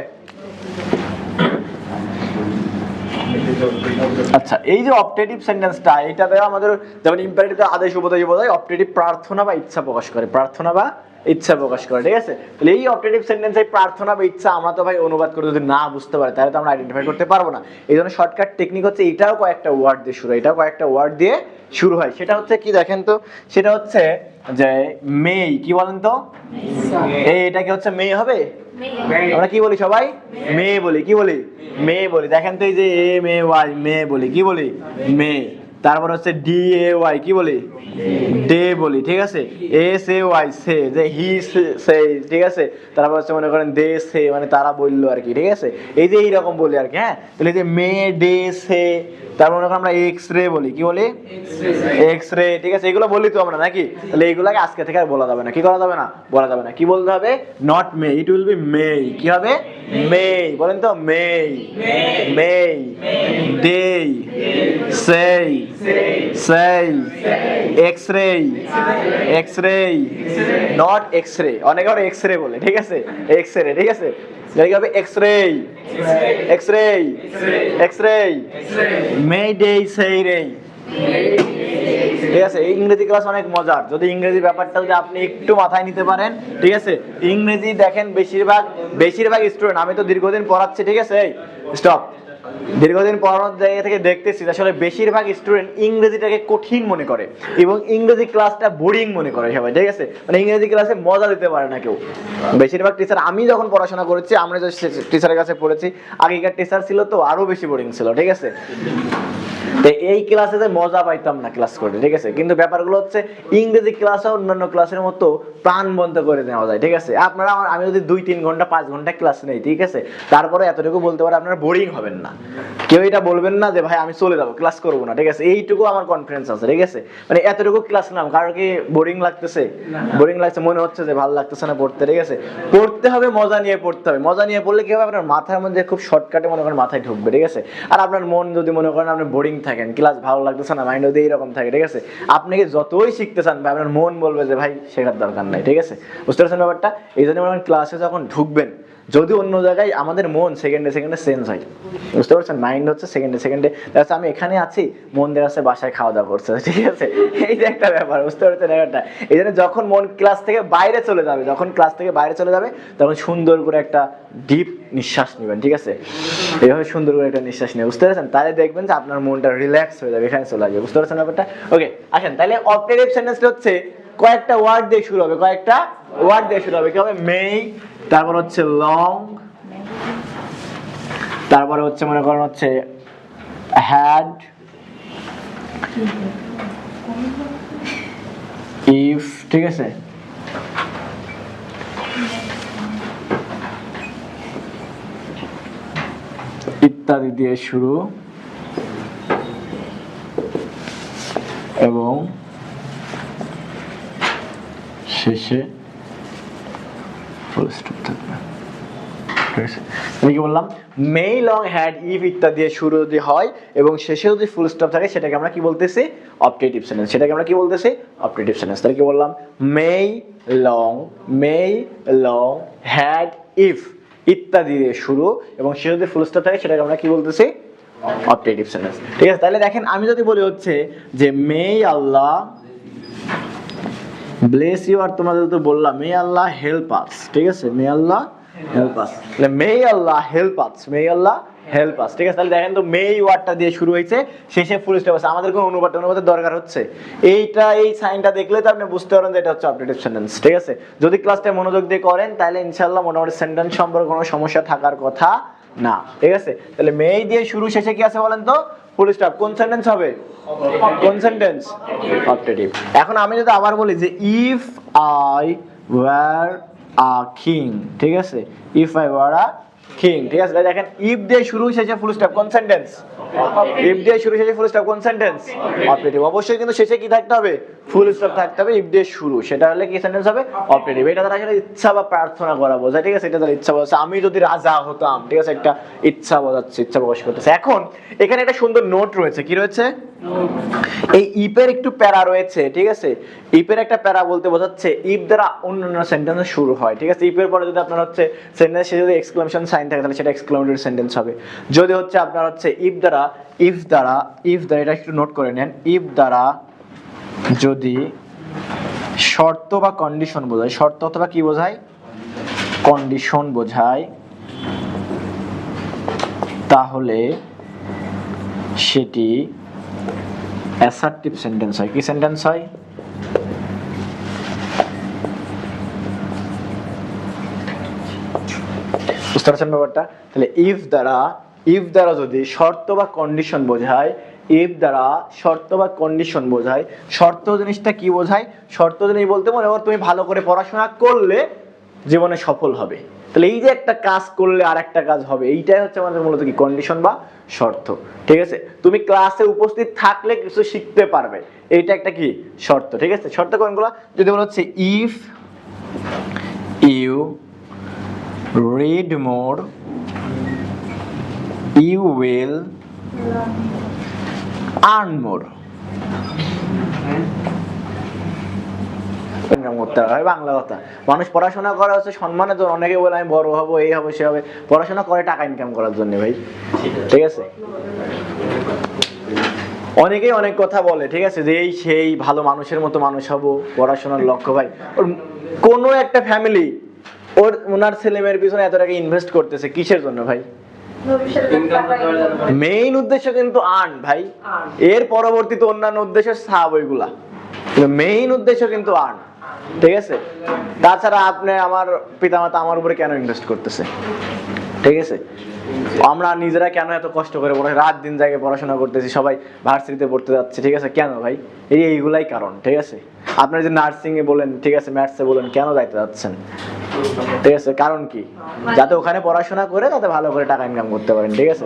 আচ্ছা, এই যে অবটেটিভ সেন্টেন্সটা, এটাতে আমাদের যেমন ইম্পারেটিভ আদেশ, উপদেশ বোঝায়, অবটেটিভ প্রার্থনা বা ইচ্ছা প্রকাশ করে, প্রার্থনা বা ইচ্ছা প্রকাশ করে, ঠিক আছে। তাহলে এই অবটেটিভ সেন্টেন্স, এই প্রার্থনা বা ইচ্ছা আমরা তো ভাই অনুবাদ করে যদি না বুঝতে পারি তাহলে তো আমরা আইডেন্টিফাই করতে পারবো না। এই জন্য শর্টকাট টেকনিক হচ্ছে এটাও কয়েকটা ওয়ার্ড দিয়ে শুরু হয়, এটাও কয়েকটা ওয়ার্ড দিয়ে শুরু হয়। সেটা হচ্ছে কি দেখেন তো, সেটা হচ্ছে যে মেই। কি বলেন তো? এই এটা কি হচ্ছে মেয়ে হবে? আমরা কি বলি সবাই? মেয়ে বলি। কি বলি? মেয়ে বলি। দেখেন তো এই যে এ মে ওয়াই, মেয়ে বলি। কি বলি? মেয়ে। তারপর হচ্ছে ডি এ ওয়াই, কি বলি? ডে বলি, ঠিক আছে। এস এ ওয়াই, সে, যে হি সে, ঠিক আছে। তারপর হচ্ছে মনে করেন দে সে, মানে তারা বললো আর কি, ঠিক আছে। এই যে এইরকম বলি আর কি, হ্যাঁ। তাহলে যে মে ডে সে, তারপর মনে করেন আমরা এক্স রে বলি। কি বলি? এক্স রে, ঠিক আছে। এগুলো বলি তো আমরা নাকি? তাহলে এইগুলাকে আজকে থেকে আর বলা যাবে না। কি করা যাবে না? বলা যাবে না। কি বলতে হবে? Not may, it will be may. কি হবে? মে। বলেন তো? মে, মে, ডে, সেই, সেই, এক্স-রে, এক্স-রে, নট এক্স-রে। অনেকে আবার এক্স-রে বলে, ঠিক আছে। এক্স-রে, ঠিক আছে। কি হবে? X-ray, x-ray, x-ray, may day সেই রে, ঠিক আছে। এই ইংরেজি ক্লাস অনেক মজার, যদি ইংরেজি ব্যাপারটা যদি আপনি একটু মাথায় নিতে পারেন, ঠিক আছে। ইংরেজি দেখেন বেশিরভাগ স্টুডেন্ট, আমি তো দীর্ঘদিন পড়াচ্ছি, ঠিক আছে। স্টপ। দীর্ঘদিন পড়ানোর জায়গা থেকে দেখতেছি আসলে বেশিরভাগ স্টুডেন্ট ইংরেজিটাকে কঠিন মনে করে এবং ইংরেজি ক্লাসটা বোরিং মনে করে সবাই, ঠিক আছে। মানে ইংরেজি ক্লাসে মজা দিতে পারে না কেউ। বেশিরভাগ টিচার, আমি যখন পড়াশোনা করেছি, আমরা যে টিচারের কাছে পড়েছি, আগেকার টিচার ছিল তো আরো বেশি বোরিং ছিল, ঠিক আছে। এই ক্লাসে মজা পাইতাম না ক্লাস করে, ঠিক আছে। কিন্তু ব্যাপারগুলো হচ্ছে ইংরেজি ক্লাসে অন্যান্য ক্লাসের মতো প্রাণ বন্ধ করে নেওয়া যায়, ঠিক আছে। আপনারা আমি যদি 2-3 ঘন্টা 5 ঘন্টা ক্লাস নেই, ঠিক আছে, তারপরে এতটুকু বলতে পারে আপনারা বোরিং হবেন না। কেউ এটা বলবেন না যে ভাই আমি চলে যাবো, ক্লাস করবো না, ঠিক আছে। এইটুকু আমার কনফিডেন্স আছে, ঠিক আছে। মানে এতটুকু ক্লাস নাম, কারো কি বোরিং লাগতেছে? বোরিং লাগছে, মনে হচ্ছে যে ভালো লাগতেছে না পড়তে, ঠিক আছে। পড়তে হবে, মজা নিয়ে পড়তে হবে। মজা নিয়ে পড়লে কি হবে? আপনার মাথার মধ্যে খুব শর্টকাটে মনে করেন মাথায় ঢুকবে, ঠিক আছে। আর আপনার মন যদি মনে করেন আপনি বোরিং থাকেন, ক্লাস ভালো লাগতেছে না, মাইন্ড যদি এইরকম থাকে, ঠিক আছে, আপনি যতই শিখতে চান ভাই, আপনার মন বলবে যে ভাই শেখার দরকার নাই, ঠিক আছে। বুঝতে পারছেন ব্যাপারটা? এই জন্য ক্লাসে যখন ঢুকবেন, যদি অন্য জায়গায় আমাদের মন সেকেন্ডে সেকেন্ডে চেঞ্জ হয়, বুঝতে পারছেন? মাইন্ড হচ্ছে সেকেন্ডে সেকেন্ডে, দেখা আমি এখানে আছি, মন দেখা যাচ্ছে বাসায় খাওয়া দাওয়া করছে, ঠিক আছে। এই যে একটা ব্যাপার, বুঝতে পারছেন ব্যাপারটা? এই জন্য যখন মন ক্লাস থেকে বাইরে চলে যাবে, যখন ক্লাস থেকে বাইরে চলে যাবে, তখন সুন্দর করে একটা ডিপ নিঃশ্বাস নেবেন, ঠিক আছে। এইভাবে সুন্দর করে একটা নিঃশ্বাস নেবেন, বুঝতে পারছেন? তাহলে দেখবেন যে আপনার মনটা রিল্যাক্স হয়ে যাবে, এখানে চলে আসবে, বুঝতে পারছেন ব্যাপারটা? ওকে, আসেন তাহলে অপারেটিভ সেন্টেন্সটা হচ্ছে কয়েকটা ওয়ার্ড দিয়ে শুরু হবে, কয়েকটা ওয়ার্ড দিয়ে শুরু হবে। কি হবে? মে, তারপর হচ্ছে লং, তারপরে হচ্ছে মনে করেন হচ্ছে হ্যাড, ইফ, ঠিক আছে। ইত্যাদি দিয়ে শুরু এবং শেষে ফুল স্টপ থাকবে। আমি কি বললাম, মে লং হ্যাড ইফ ইত্যাদি দিয়ে শুরু যদি হয় এবং শেষে যদি ফুল স্টপ থাকে সেটাকে আমরা কি বলতেছি, অপটেটিভ সেন্টেন্স। সেটাকে আমরা কি বলতেছি, অপটেটিভ সেন্টেন্স। তাহলে কি বললাম, মে লং হ্যাড ইফ ইত্যাদি দিয়ে শুরু এবং শেষে যদি ফুল স্টপ থাকে সেটাকে আমরা কি বলতেছি, অপটেটিভ সেন্টেন্স। ঠিক আছে, তাহলে দেখেন আমি যদি বলি হচ্ছে যে মে আল্লাহ ব্লেস ইউ, আর তোমরা যদি বললাম মে আল্লাহ হেল্প আস, ঠিক আছে, মে আল্লাহ হেল্প আস, তাহলে মে আল্লাহ হেল্প আস, মে আল্লাহ হেল্প আস। ঠিক আছে, তাহলে দেখেন তো মে ওয়ার্ডটা দিয়ে শুরু হয়েছে, শেষে ফুল স্টপ আছে, আমাদের কোনো অনুবাদের দরকার হচ্ছে এইটা, এই সাইনটা দেখলে তো আপনি বুঝতে পারেন যে এটা হচ্ছে অপটেটিভ সেন্টেন্স। ঠিক আছে, যদি ক্লাসটা মনোযোগ দিয়ে করেন তাহলে ইনশাআল্লাহ মোটামুটি সেন্টেন্স সম্পর্কে কোনো সমস্যা থাকার কথা না। ঠিক আছে, তাহলে মে দিয়ে শুরু, শেষে কি আছে বলেন তো, ফুল স্টপ। কোন সেন্টেন্স হবে, কোন সেন্টেন্স, অপটেটিভ। এখন আমি যদি আবার বলি যে if I were a king, ঠিক আছে, if I were a king, ঠিক আছে, দেখেন ইফ দিয়ে শুরু শেষে ফুল স্টপ, কোন সেন্টেন্স, ইফ দিয়ে শুরু শেষে ফুল স্টপ, কোন সেন্টেন্স, অপটেটিভ। অবশ্যই কিন্তু শেষে কি থাকতে হবে, ফুল স্টপ থাকতে হবে, ইফ দিয়ে শুরু, সেটা হলে কি সেন্টেন্স হবে, অপটেটিভ। এটা তারা আসলে ইচ্ছা বা প্রার্থনা করা বোঝায়। ঠিক আছে, এটা তার ইচ্ছা বোঝাচ্ছে, আমি যদি রাজা হতাম, ঠিক আছে, একটা ইচ্ছা বোঝাচ্ছে, ইচ্ছা প্রকাশ করতেছে। এখন এখানে একটা সুন্দর নোট রয়েছে, কি রয়েছে, এই ইফের একটু প্যারা রয়েছে। ঠিক আছে, ইফের একটা প্যারা বলতে বোঝাচ্ছে ইফ দ্বারা অন্যান্য সেন্টেন্স শুরু হয়। ঠিক আছে, ইফের পরে যদি আপনার হচ্ছে সেন্টেন্সে যদি এক্সক্লেমেশন সাইন থাকে তাহলে সেটা এক্সক্লেমেটরি সেন্টেন্স হবে। যদি হচ্ছে আপনার হচ্ছে ইফ দ্বারা এটা একটু নোট করে নেন, ইফ দ্বারা যদি শর্ত বা কন্ডিশন বোঝায়, শর্ত অথবা কি বোঝায়, কন্ডিশন বোঝায়, তাহলে সেটি অ্যাসার্টিভ সেন্টেন্স হয়। কি সেন্টেন্স হয়, বুঝতে পারছেন ব্যাপারটা? তাহলে ইফ দ্বারা যদি শর্ত বা কন্ডিশন বোঝায়, ইফ দ্বারা শর্ত বা কন্ডিশন বোঝায়, শর্ত জিনিসটা কি বোঝায়, শর্ত জিনিস বলতে মনে করো তুমি ভালো করে পড়াশোনা করলে জীবনে সফল হবে, তাহলে এই যে একটা কাজ করলে আর একটা কাজ হবে, এইটাই হচ্ছে আমাদের মূলত কি, কন্ডিশন বা শর্ত। ঠিক আছে, তুমি ক্লাসে উপস্থিত থাকলে কিছু শিখতে পারবে, এইটা একটা কি, শর্ত। ঠিক আছে, শর্ত কোনগুলো, যদি বলা হচ্ছে if you read more you will earn more। বাংলা কথা, মানুষ পড়াশোনা করা হচ্ছে সম্মানের জন্য, অনেকে বলে আমি বড় হবো, এই হবে সে হবে, পড়াশোনা করে টাকা ইনকাম করার জন্য ভাই। ঠিক আছে, অনেকেই অনেক কথা বলে, ঠিক আছে, যে এই সেই ভালো মানুষের মতো মানুষ হবো, পড়াশোনার লক্ষ্য। ভাই ওর কোনো একটা ফ্যামিলি ওনার ছেলে মেয়ের পিছনে এত টাকা ইনভেস্ট করতেছে কিসের জন্য ভাই, মেইন উদ্দেশ্য কিন্তু আর্ন ভাই, এর পরবর্তীতে অন্যান্য উদ্দেশ্য সাব, ওইগুলা মেইন উদ্দেশ্য কিন্তু আর্ন। ঠিক আছে, তাছাড়া আপনি আমার পিতামাতা আমার উপরে কেন ইনভেস্ট করতেছে, ঠিক আছে, আমরা নিজেরা কেন এত কষ্ট করে রাত দিন জায়গায় পড়াশোনা করতেছি, সবাই ভার্সিটিতে পড়তে যাচ্ছে, ঠিক আছে, কেন ভাই, এইগুলাই কারণ। ঠিক আছে, আপনার যে নার্সিং এ বলেন, ঠিক আছে, ম্যাথসে বলেন, কেন যাইতে যাচ্ছেন, ঠিক আছে, কারণ কি, যাতে ওখানে পড়াশোনা করে যাতে ভালো করে টাকা ইনকাম করতে পারেন। ঠিক আছে,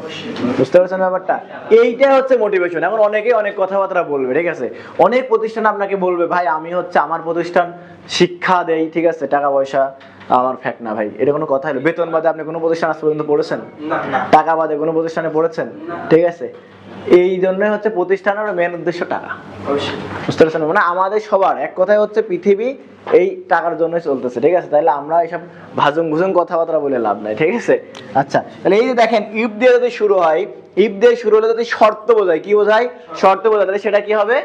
বুঝতে পারছেন ব্যাপারটা, এইটাই হচ্ছে মোটিভেশন। এখন অনেকেই অনেক কথাবার্তা বলবে, ঠিক আছে, অনেক প্রতিষ্ঠান আপনাকে বলবে ভাই আমি হচ্ছে আমার প্রতিষ্ঠান শিক্ষা দেই, ঠিক আছে, টাকা পয়সা আমার ফ্যাক না ভাই, এটা কোনো কথা হলো, বেতন বাদে আপনি কোনো প্রতিষ্ঠান আজ পর্যন্ত পড়েছেন, টাকা বাদে কোনো প্রতিষ্ঠানে পড়েছেন, ঠিক আছে, এই জন্যই হচ্ছে প্রতিষ্ঠানের মেন উদ্দেশ্য টাকা, বুঝতে পারছেন, মানে আমাদের সবার এক কথায় হচ্ছে পৃথিবী এই টাকার জন্যই চলতেছে। ঠিক আছে, তাহলে আমরা এইসব ভাজুং ভুজুং কথাবার্তা বলে লাভ নাই। ঠিক আছে, আচ্ছা, তাহলে এই যে দেখেন ইফ দিয়ে যদি শুরু হয়, ইফ দিয়ে শুরু হলে যদি শর্ত বোঝায়, কি বোঝায়, শর্ত বোঝায়, তাহলে সেটা কি হবে,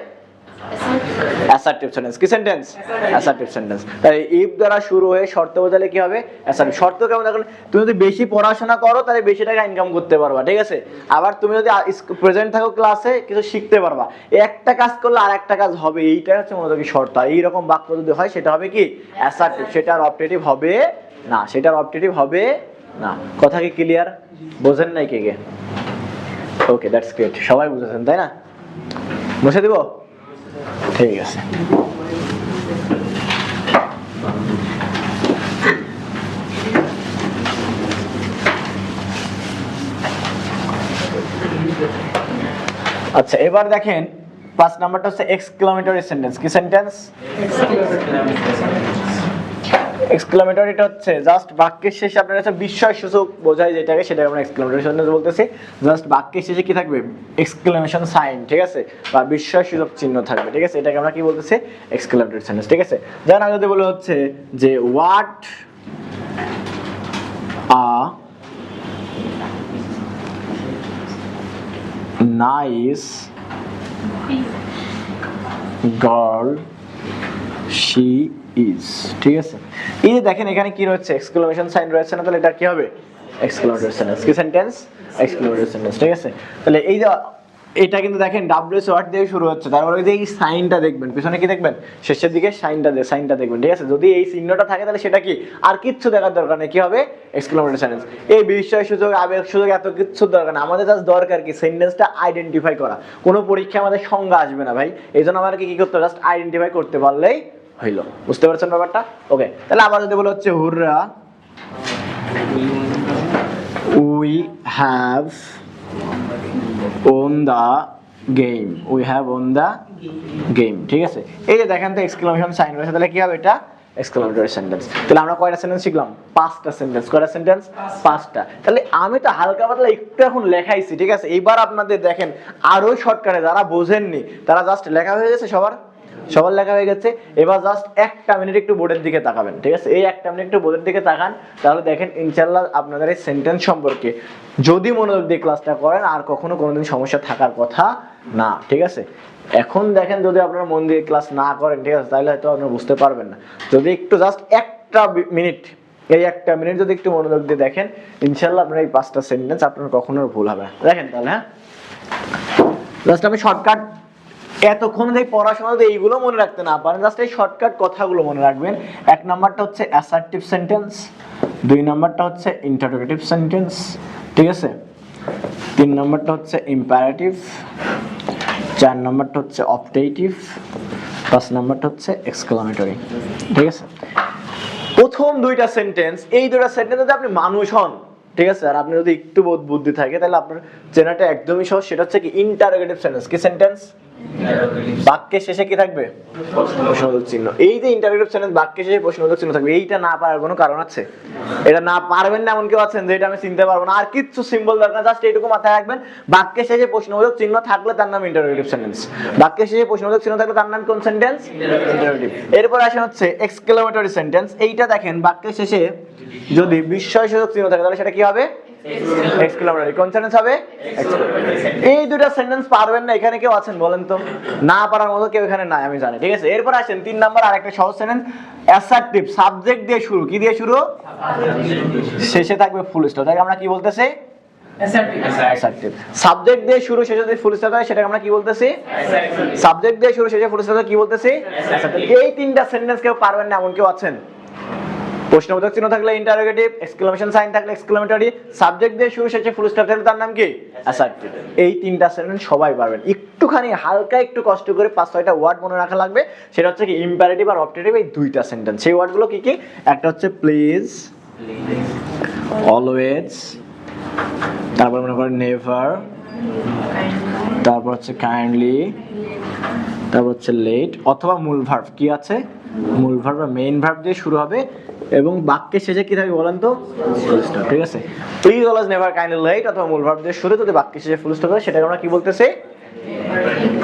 অ্যাসার্টিভ সেন্টেন্স। কি সেন্টেন্স, অ্যাসার্টিভ সেন্টেন্স। তাই ইফ দ্বারা শুরু হয়ে শর্ত বোঝালে কি হবে, অ্যাসার্টিভ। শর্ত কেমন, দেখুন তুমি যদি বেশি পড়াশোনা করো তাহলে বেশি টাকা ইনকাম করতে পারবা, ঠিক আছে, আবার তুমি যদি প্রেজেন্ট থাকো ক্লাসে কিছু শিখতে পারবা, একটা কাজ করলে আর একটা কাজ হবে, এইটাই হচ্ছে মূলত কি শর্ত। এইরকম বাক্য যদি হয় সেটা হবে কি, অ্যাসার্টিভ, সেটার অপটেটিভ হবে না, সেটার অপটেটিভ হবে না। কথা কি ক্লিয়ার, বোঝেন নাই কে কে? ওকে, দ্যাটস গ্রেট, সবাই বুঝেছেন তাই না? বসে দিব, ঠিক আছে। আচ্ছা এবার দেখেন 5 নাম্বারটা হচ্ছে এক্সক্লামেটরি সেন্টেন্স। কি সেন্টেন্স? এক্সক্লামেটরি। এটা হচ্ছে জাস্ট বাক্যের শেষে আপনার কাছে বিস্ময়সূচক বোঝায় যেটাকে, সেটাকে আমরা এক্সক্লামেটরি সেন্টেন্স বলতেছি। জাস্ট বাক্যের শেষে কি থাকবে? এক্সক্লামেশন সাইন, ঠিক আছে, বা বিস্ময়সূচক চিহ্ন থাকবে, ঠিক আছে, এটাকে আমরা কি বলতেছি? এক্সক্লামেটরি সেন্টেন্স, ঠিক আছে। যেমন আমি যদি বলে হচ্ছে যে what a nice girl she is, ঠিক আছে। এই যে দেখেন এখানে কি রয়েছে? এক্সক্লামেশন সাইন রয়েছে না, তাহলে এটা কি হবে? Exclamatory sentence. কি সেন্টেন্স? এক্সক্লামেটরি সেন্টেন্স, ঠিক আছে। তাহলে এই যে এটা কিন্তু দেখেন ডাব্লিউএস ওয়ার্ড দিয়ে শুরু হচ্ছে, তারপরে যে এই সাইনটা দেখবেন, পিছনে কি দেখবেন? শেষের দিকে সাইনটা দেখবেন, ঠিক আছে। যদি এই চিহ্নটা থাকে তাহলে সেটা কি? আর কিচ্ছু দেখার দরকার নেই, কি হবে? Exclamatory sentence. এই বিস্ময় সূচক, আবেগ সূচক এত কিচ্ছু দরকার না, আমাদের জাস্ট দরকার কি? সেন্টেন্সটা আইডেন্টিফাই করা। কোনো পরীক্ষায় আমাদের সংজ্ঞা আসবে না ভাই, এইজন্য আমাদেরকে কি করতে হবে? জাস্ট আইডেন্টিফাই করতে পারলেই হইল। বুঝতে পারছেন ব্যাপারটা? ওকে, তাহলে আবার যদি বলে হচ্ছে hurrah we have won the game, we have won the game, ঠিক আছে। এই যে দেখেন তো এক্সক্লামেশন সাইন রয়েছে, তাহলে কি হবে? এটা এক্সক্লামেটরি সেন্টেন্স। তাহলে আমরা কয়টা সেন্টেন্স শিখলাম? 5টা সেন্টেন্স। কয়টা সেন্টেন্স? 5টা। তাহলে আমি তো হালকা পাতলা একটু এখন লেখাইছি, ঠিক আছে। এইবার আপনাদের দেখেন আরো শর্টকাটে, যারা বোঝেননি তারা জাস্ট লেখা হয়ে গেছে, সবার লেখা হয়ে গেছে। এবার জাস্ট একটা মিনিট একটু বোর্ডের দিকে তাকাবেন, ঠিক আছে। এই একটা মিনিট একটু বোর্ডের দিকে তাকান, তাহলে দেখেন ইনশাআল্লাহ আপনাদের এই সেন্টেন্স সম্পর্কে যদি মনোযোগ দিয়ে ক্লাসটা করেন আর কখনো কোনোদিন সমস্যা থাকার কথা না, ঠিক আছে। এখন দেখেন যদি আপনারা মন দিয়ে ক্লাস না করেন, ঠিক আছে, তাহলে হয়তো আপনারা বুঝতে পারবেন না। যদি একটু জাস্ট একটা মিনিট, এই একটা মিনিট যদি একটু মনোযোগ দিয়ে দেখেন, ইনশাআল্লাহ আপনার এই 5টা সেন্টেন্স আপনার কখনো ভুল হবে না। দেখেন তাহলে, হ্যাঁ, জাস্ট আমি শর্টকাট, এতক্ষণ যে পড়াশোনা এইগুলো মনে রাখতে না পারেন, জাস্ট এই শর্টকাট কথাগুলো মনে রাখবেন। 1 নাম্বারটা হচ্ছে অ্যাসার্টিভ সেন্টেন্স, 2 নাম্বারটা হচ্ছে ইন্টারোগেটিভ সেন্টেন্স, ঠিক আছে, 3 নাম্বারটা হচ্ছে ইম্পারেটিভ, 4 নাম্বারটা হচ্ছে অপটেটিভ, 5 নাম্বারটা হচ্ছে এক্সক্লামেটরি, ঠিক আছে। প্রথম 2টা সেন্টেন্স, এই 2টা সেন্টেন্স যদি আপনি মানুষ হন, ঠিক আছে, আর আপনি যদি একটু বুদ্ধি থাকে, তাহলে আপনার চেনাটা একদমই সহজ। সেটা হচ্ছে কি? Interrogative sentence. কি সেন্টেন্স? বাক্যের শেষে কি থাকবে? প্রশ্নবোধক চিহ্ন। এই যে ইন্টারোগেটিভ সেন্টেন্স, বাক্যের শেষে প্রশ্নবোধক চিহ্ন থাকবে, এইটা না পারার কোনো কারণ আছে? এটা না পারবেন না এমন কেউ আছেন যে এটা আমি চিনতে পারবো না? আর কিচ্ছু সিম্বল দরকার, জাস্ট এইটুকু মাথায় রাখবেন, বাক্যের শেষে প্রশ্নবোধক চিহ্ন থাকলে তার নাম ইন্টারোগেটিভ সেন্টেন্স। বাক্যের শেষে প্রশ্নবোধক চিহ্ন থাকলে তার নাম কোন সেন্টেন্স? ইন্টারোগেটিভ। এরপর আসে হচ্ছে এক্সক্লামেটরি সেন্টেন্স। এইটা দেখেন বাক্যের শেষে যদি বিস্ময়সূচক চিহ্ন থাকে তাহলে সেটা কি হবে? এক্সক্লামেটরি। কোন সেন্টেন্স হবে? এই 2টা সেন্টেন্স পারবেন না এখানে কেউ আছেন বলেন তো? না পারার মতো কেউ এখানে নাই, আমি জানি, ঠিক আছে। এরপর আসেন 3 নাম্বার, আরেকটা সহজ সেন্টেন্স, অ্যাসার্টিভ। সাবজেক্ট দিয়ে শুরু, কি দিয়ে শুরু? শেষে থাকবে ফুল স্টপ, তাই আমরা কি বলতেছি? অ্যাসার্টিভ। সাবজেক্ট দিয়ে শুরু, শেষে যদি ফুল স্টপ হয় সেটাকে আমরা কি বলতেছি? সাবজেক্ট দিয়ে শুরু, শেষে ফুল স্টপ হয় কি বলতেছি? অ্যাসার্টিভ। এই 3টা সেন্টেন্স কেউ পারবেন না এমন কেউ আছেন? প্রশ্নবোধক চিহ্ন থাকলে ইন্টারোগেটিভ, এক্সক্লামেশন সাইন থাকলে এক্সক্লামেটরি, সাবজেক্ট দিয়ে শুরু, শেষে ফুল স্টপ থাকলে তার নাম কি? অ্যাসার্টিভ। এই 3টা সেন্টেন্স সবাই পারবেন। একটুখানি হালকা একটু কষ্ট করে 5-6টা ওয়ার্ড মনে রাখা লাগবে। সেটা হচ্ছে কি? ইম্পারেটিভ আর অপটেটিভ, এই 2টা সেন্টেন্স। সেই ওয়ার্ডগুলো কি কি? একটা হচ্ছে প্লিজ, অলওয়েজ, তারপর মনে করেন নেভার, তারপর হচ্ছে কাইন্ডলি, তারপর হচ্ছে লেট, অথবা মূল ভার্ব। কি আছে? মূল ভার্ব বা মেইন ভার্ব দিয়ে শুরু হবে এবং বাক্যের শেষে কি থাকবে বলেন তো? ফুল স্টপ, ঠিক আছে। Please, always, never, kindly, late অথবা মূল ভার্ব দিয়ে শুরু, যদি বাক্যের শেষে ফুল স্টপ হয় সেটাকে আমরা কি বলতেছি?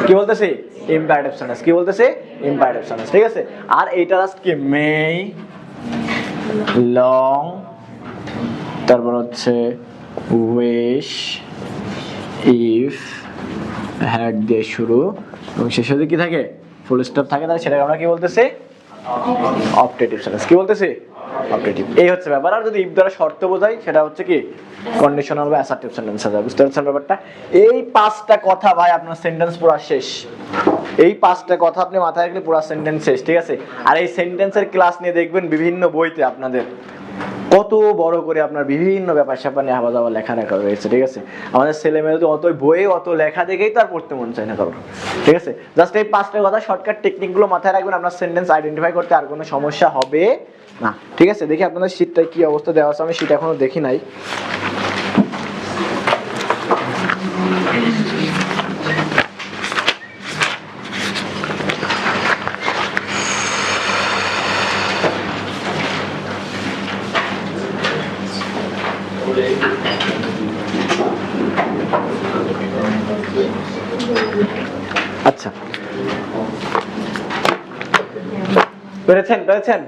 কি বলতেছি? Imperative sentence. কি বলতেছি? ইম্পারেটিভ সেন্টেন্স, ঠিক আছে। আর এইটা লাস্ট কি? মে, লং, তারপর হচ্ছে উইশ, ইফ, হ্যাড দিয়ে শুরু এবং শেষে যদি কি থাকে? ফুল স্টপ থাকে, তাহলে সেটাকে আমরা কি বলতেছি? Optative sentence. কি বলতেছি? অপটেটিভ। এই হচ্ছে ব্যাপার। আর যদি ইফ দ্বারা শর্ত বোঝাই সেটা হচ্ছে কি? কন্ডিশনাল বা অ্যাসার্টিভ সেন্টেন্স আছে। বুঝতে পারছেন ব্যাপারটা? এই 5টা কথা ভাই আপনার সেন্টেন্স পুরো শেষ। এই 5টা কথা আপনি মাথায় রাখলে পুরো সেন্টেন্স শেষ, ঠিক আছে। আর এই সেন্টেন্সের ক্লাস নিয়ে দেখবেন বিভিন্ন বইতে আপনাদের কত বড় করে আপনার বিভিন্ন ব্যাপার স্যাপার নিয়ে হাবা যাওয়া লেখা রয়েছে, ঠিক আছে। আমাদের ছেলে মেয়ে যদি অত বইয়ে অত লেখা দেখেই তার পড়তে মন চায় না কারোর, ঠিক আছে। জাস্ট এই 5টা কথা শর্টকাট টেকনিকগুলো মাথায় রাখবেন, আপনার সেন্টেন্স আইডেন্টিফাই করতে আর কোনো সমস্যা হবে না, ঠিক আছে। দেখি আপনাদের শীটটা কি অবস্থা দেওয়া আছে, আমি শীট এখনো দেখি নাই। আচ্ছা, পেরেছেন?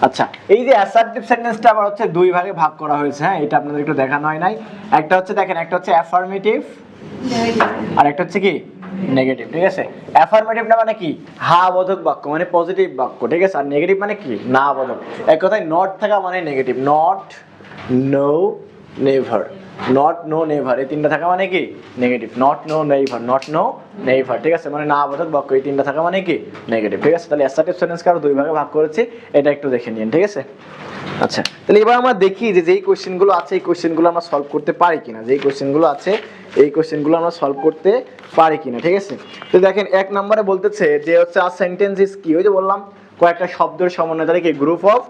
আচ্ছা, এই যে অ্যাসার্টিভ সেন্টেন্সটা আবার হচ্ছে দুই ভাগে ভাগ করা হয়েছে। হ্যাঁ, এটা আপনাদের একটু দেখানো হয় নাই। একটা হচ্ছে দেখেন, একটা হচ্ছে অ্যাফার্মেটিভ আর একটা হচ্ছে কি নেগেটিভ। ঠিক আছে, অ্যাফার্মেটিভটা মানে কি হা বোধক বাক্য, মানে পজিটিভ বাক্য। ঠিক আছে, আর নেগেটিভ মানে কি না বোধক। এক কথায় নট থাকা মানে negative, not, no, never. Not, no, never এই তিনটা থাকা মানে কি negative. Not, no, never, not, no, never. ঠিক আছে, মানে না বোধক বাক্য এই তিনটা থাকা মানে কি নেগেটিভ। ঠিক আছে, তাহলে অ্যাসার্টিভ সেন্টেন্সকে আরো দুই ভাগে ভাগ করেছি, এটা একটু দেখে নিন। ঠিক আছে, আচ্ছা, তাহলে এবার আমরা দেখি যে যেই কোশ্চেনগুলো আছে এই কোশ্চেনগুলো আমরা সলভ করতে পারি কিনা। যেই কোশ্চেনগুলো আছে এই কোশ্চেনগুলো আমরা সলভ করতে পারি কিনা। ঠিক আছে, তো দেখেন এক নম্বরে বলতেছে যে হচ্ছে আ সেন্টেন্স ইজ কি, ওই যে বললাম কয়েকটা শব্দের সমন্বয়, তাহলে কি গ্রুপ অফ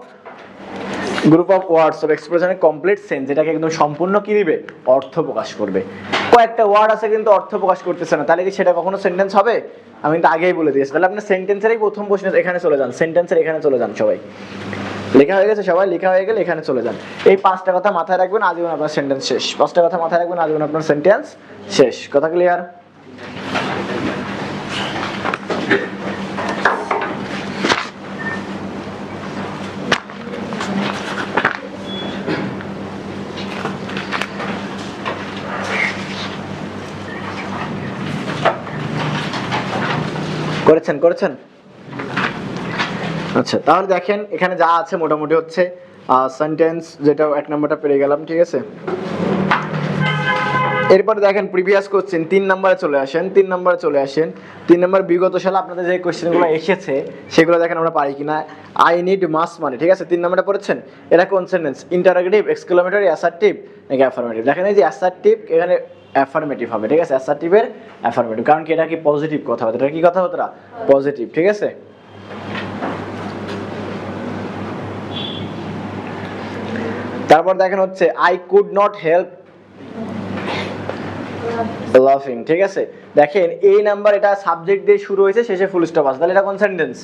ওয়ার্ডস অফ এক্সপ্রেশনের কমপ্লিট সেন্স, এটাকে একদম সম্পূর্ণ কি দিবে অর্থ প্রকাশ করবে। কয়েকটা ওয়ার্ড আছে কিন্তু অর্থ প্রকাশ করতেছে না, তাহলে কি সেটা কখনো সেন্টেন্স হবে? আমি কিন্তু আগেই বলে দিয়েছি। তাহলে আপনি সেন্টেন্সেরই প্রথম প্রশ্ন এখানে চলে যান, সেন্টেন্সের এখানে চলে যান। সবাই লেখা হয়ে গেছে? সবাই লেখা হয়ে গেলে এখানে চলে যান। এই পাঁচটা কথা মাথায় রাখবেন, আজীবন আপনার সেন্টেন্স শেষ। পাঁচটা কথা মাথায় রাখবেন, আজীবন আপনার সেন্টেন্স শেষ। কথা ক্লিয়ার? করেছেন? আচ্ছা, তাহলে দেখেন এখানে যা আছে মোটামুটি হচ্ছে সেন্টেন্স, যেটা এক নম্বরটা পেরে গেলাম। ঠিক আছে, এরপরে দেখেন প্রিভিয়াস কোশ্চেন 3 নম্বরে চলে আসেন। 3 নম্বর বিগত সালে আপনাদের যে কোশ্চেনগুলো এসেছে সেগুলো দেখেন আমরা পারি কিনা। আই নিড মাস মানি। ঠিক আছে, 3 নম্বরে পড়েছেন, এটা কোন সেন্টেন্স? ইন্টারোগেটিভ, এক্সক্লেমেটরি, অ্যাসার্টিভ নাকি অ্যাফার্মেটিভ? দেখেন এই যে অ্যাসার্টিভ এখানে অ্যাফার্মেটিভ হবে। ঠিক আছে, অ্যাসার্টিভের অ্যাফার্মেটিভ, কারণ কি এটা কি পজিটিভ কথাবার্তা, এটা কি কথাবার্তা পজিটিভ। ঠিক আছে, তারপর দেখেন হচ্ছে আই কুড নট হেল্প লাফিং। ঠিক আছে, দেখেন এই নাম্বার, এটা সাবজেক্ট দিয়ে শুরু হয়েছে, শেষে ফুল স্টপ আছে, তাহলে এটা কোন সেন্টেন্স?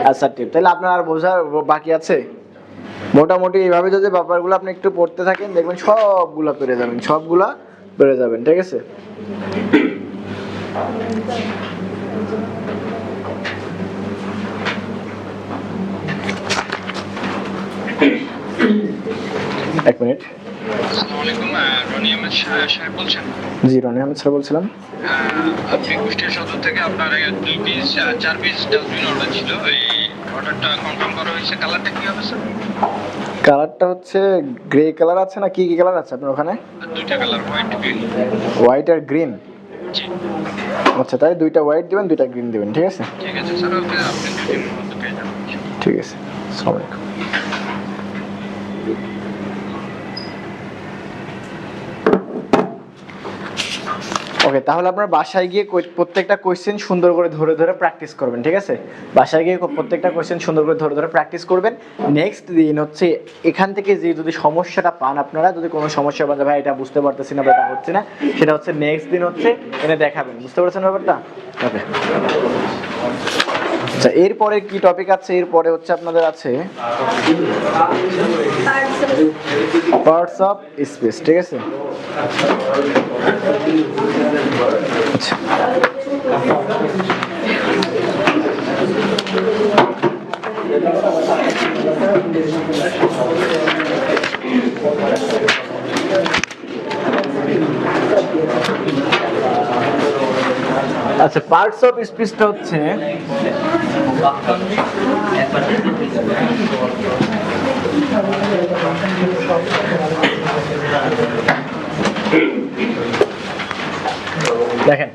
অ্যাসার্টিভ। তাহলে আপনার আর বোঝার বাকি আছে? মোটামুটি এইভাবে যদি ব্যাপারগুলো আপনি একটু পড়তে থাকেন, দেখবেন সবগুলা পেরে যাবেন। ঠিক আছে, এক মিনিট। আসসালামু আলাইকুম, রনি আহমেদ সাহেব বলছেন? জি, রনি আহমেদ স্যার বলছিলাম। আপনি কুষ্টিয়া সদর থেকে আপনার 2 পিস 4 পিস ডাস্টবিন অর্ডার ছিল, এই অর্ডারটা কনফার্ম করা হয়েছে। কালারটা কি হবে স্যার? কালারটা হচ্ছে গ্রে কালার আছে না, কি কালার আছে আপনার ওখানে? দুইটা কালার, হোয়াইট গ্রিন। হোয়াইট আর গ্রিন? জি। আচ্ছা, তাই দুইটা হোয়াইট দিবেন, দুইটা গ্রিন দিবেন। ঠিক আছে, ঠিক আছে স্যার, ওকে আপনি 2 দিনের মধ্যে পেয়ে যাবেন। ঠিক আছে, আসসালামু আলাইকুম। ওকে, তাহলে আপনার বাসায় গিয়ে প্রত্যেকটা কোশ্চেন সুন্দর করে ধরে প্র্যাকটিস করবেন। ঠিক আছে, বাসায় গিয়ে প্রত্যেকটা কোশ্চেন সুন্দর করে ধরে প্র্যাকটিস করবেন। নেক্সট দিন হচ্ছে এখান থেকে যে যদি সমস্যাটা পান, আপনারা যদি কোনো সমস্যা পান, ভাই এটা বুঝতে পারতেছি না বা এটা হচ্ছে না, সেটা হচ্ছে নেক্সট দিন হচ্ছে এনে দেখাবেন। বুঝতে পারছেন ব্যাপারটা? ওকে, আচ্ছা, এরপরে কি টপিক আছে? এরপরে হচ্ছে আপনাদের আছে পার্টস অফ স্পিচ। ঠিক আছে, আচ্ছা, আচ্ছা, পার্টস অফ স্পিচটা হচ্ছে দেখেন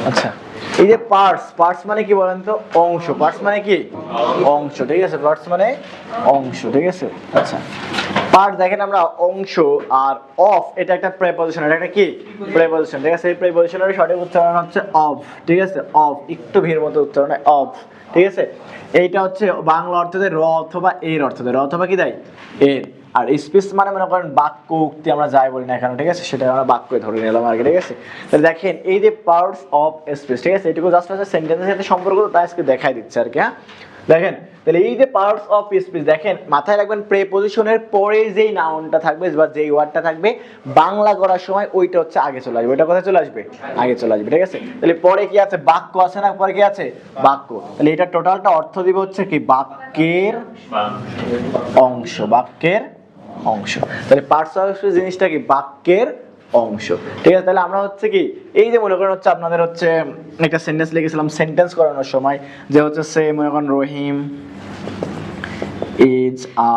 আচ্ছা, এই যে পার্টস মানে কি বলেন তো? অংশ। পার্টস মানে কি অংশ। ঠিক আছে, পার্টস মানে অংশ। ঠিক আছে, আচ্ছা, পার্ট দেখেন আমরা অংশ, আর অফ এটা একটা প্রেপজিশন, এটা একটা কি প্রেপজিশন। ঠিক আছে, এই প্রেপজিশনের সঠিক উচ্চারণ হচ্ছে অফ। ঠিক আছে, অফ, একটু ভিড় মতো উচ্চারণ হয় অফ। ঠিক আছে, এইটা হচ্ছে বাংলা অর্থ দেয় র অথবা এর অর্থ দেয়, র অথবা কি দেয় এর। আর স্পিচ মানে মনে করেন বাক্য, উক্তি আমরা যাই বলি না কেন, ঠিক আছে, সেটা আমরা বাক্যে ধরে নিলাম আর কি। ঠিক আছে, তাহলে দেখেন এই যে পার্টস অফ স্পিচ, ঠিক আছে, এটুকু জাস্ট আছে সেন্টেন্সের সাথে সম্পর্ক, তাই আজকে দেখাই দিচ্ছে আর কি। হ্যাঁ, দেখেন তাহলে এই যে পার্টস অফ স্পিচ, দেখেন মাথায় রাখবেন প্রেপজিশনের পরে যেই নাউনটা থাকবে বা যেই ওয়ার্ডটা থাকবে বাংলা করার সময় ওইটা হচ্ছে আগে চলে আসবে। ওইটা কোথায় চলে আসবে? আগে চলে আসবে, ঠিক আছে? তাহলে পরে কি আছে? বাক্য আছে না, পরে কি আছে? বাক্য। তাহলে এটা টোটালটা অর্থ দিবে হচ্ছে কি? বাক্যের অংশ, বাক্যের অংশ। তাহলে পার্টস অফ স্পিচ জিনিসটা কি? বাক্যের অংশ, ঠিক আছে? তাহলে আমরা হচ্ছে কি, এই যে মনে করেন হচ্ছে আপনাদের হচ্ছে একটা সেন্টেন্স লিখেছিলাম সেন্টেন্স করানোর সময়, যে হচ্ছে সে মনে করেন রহিম ইজ আ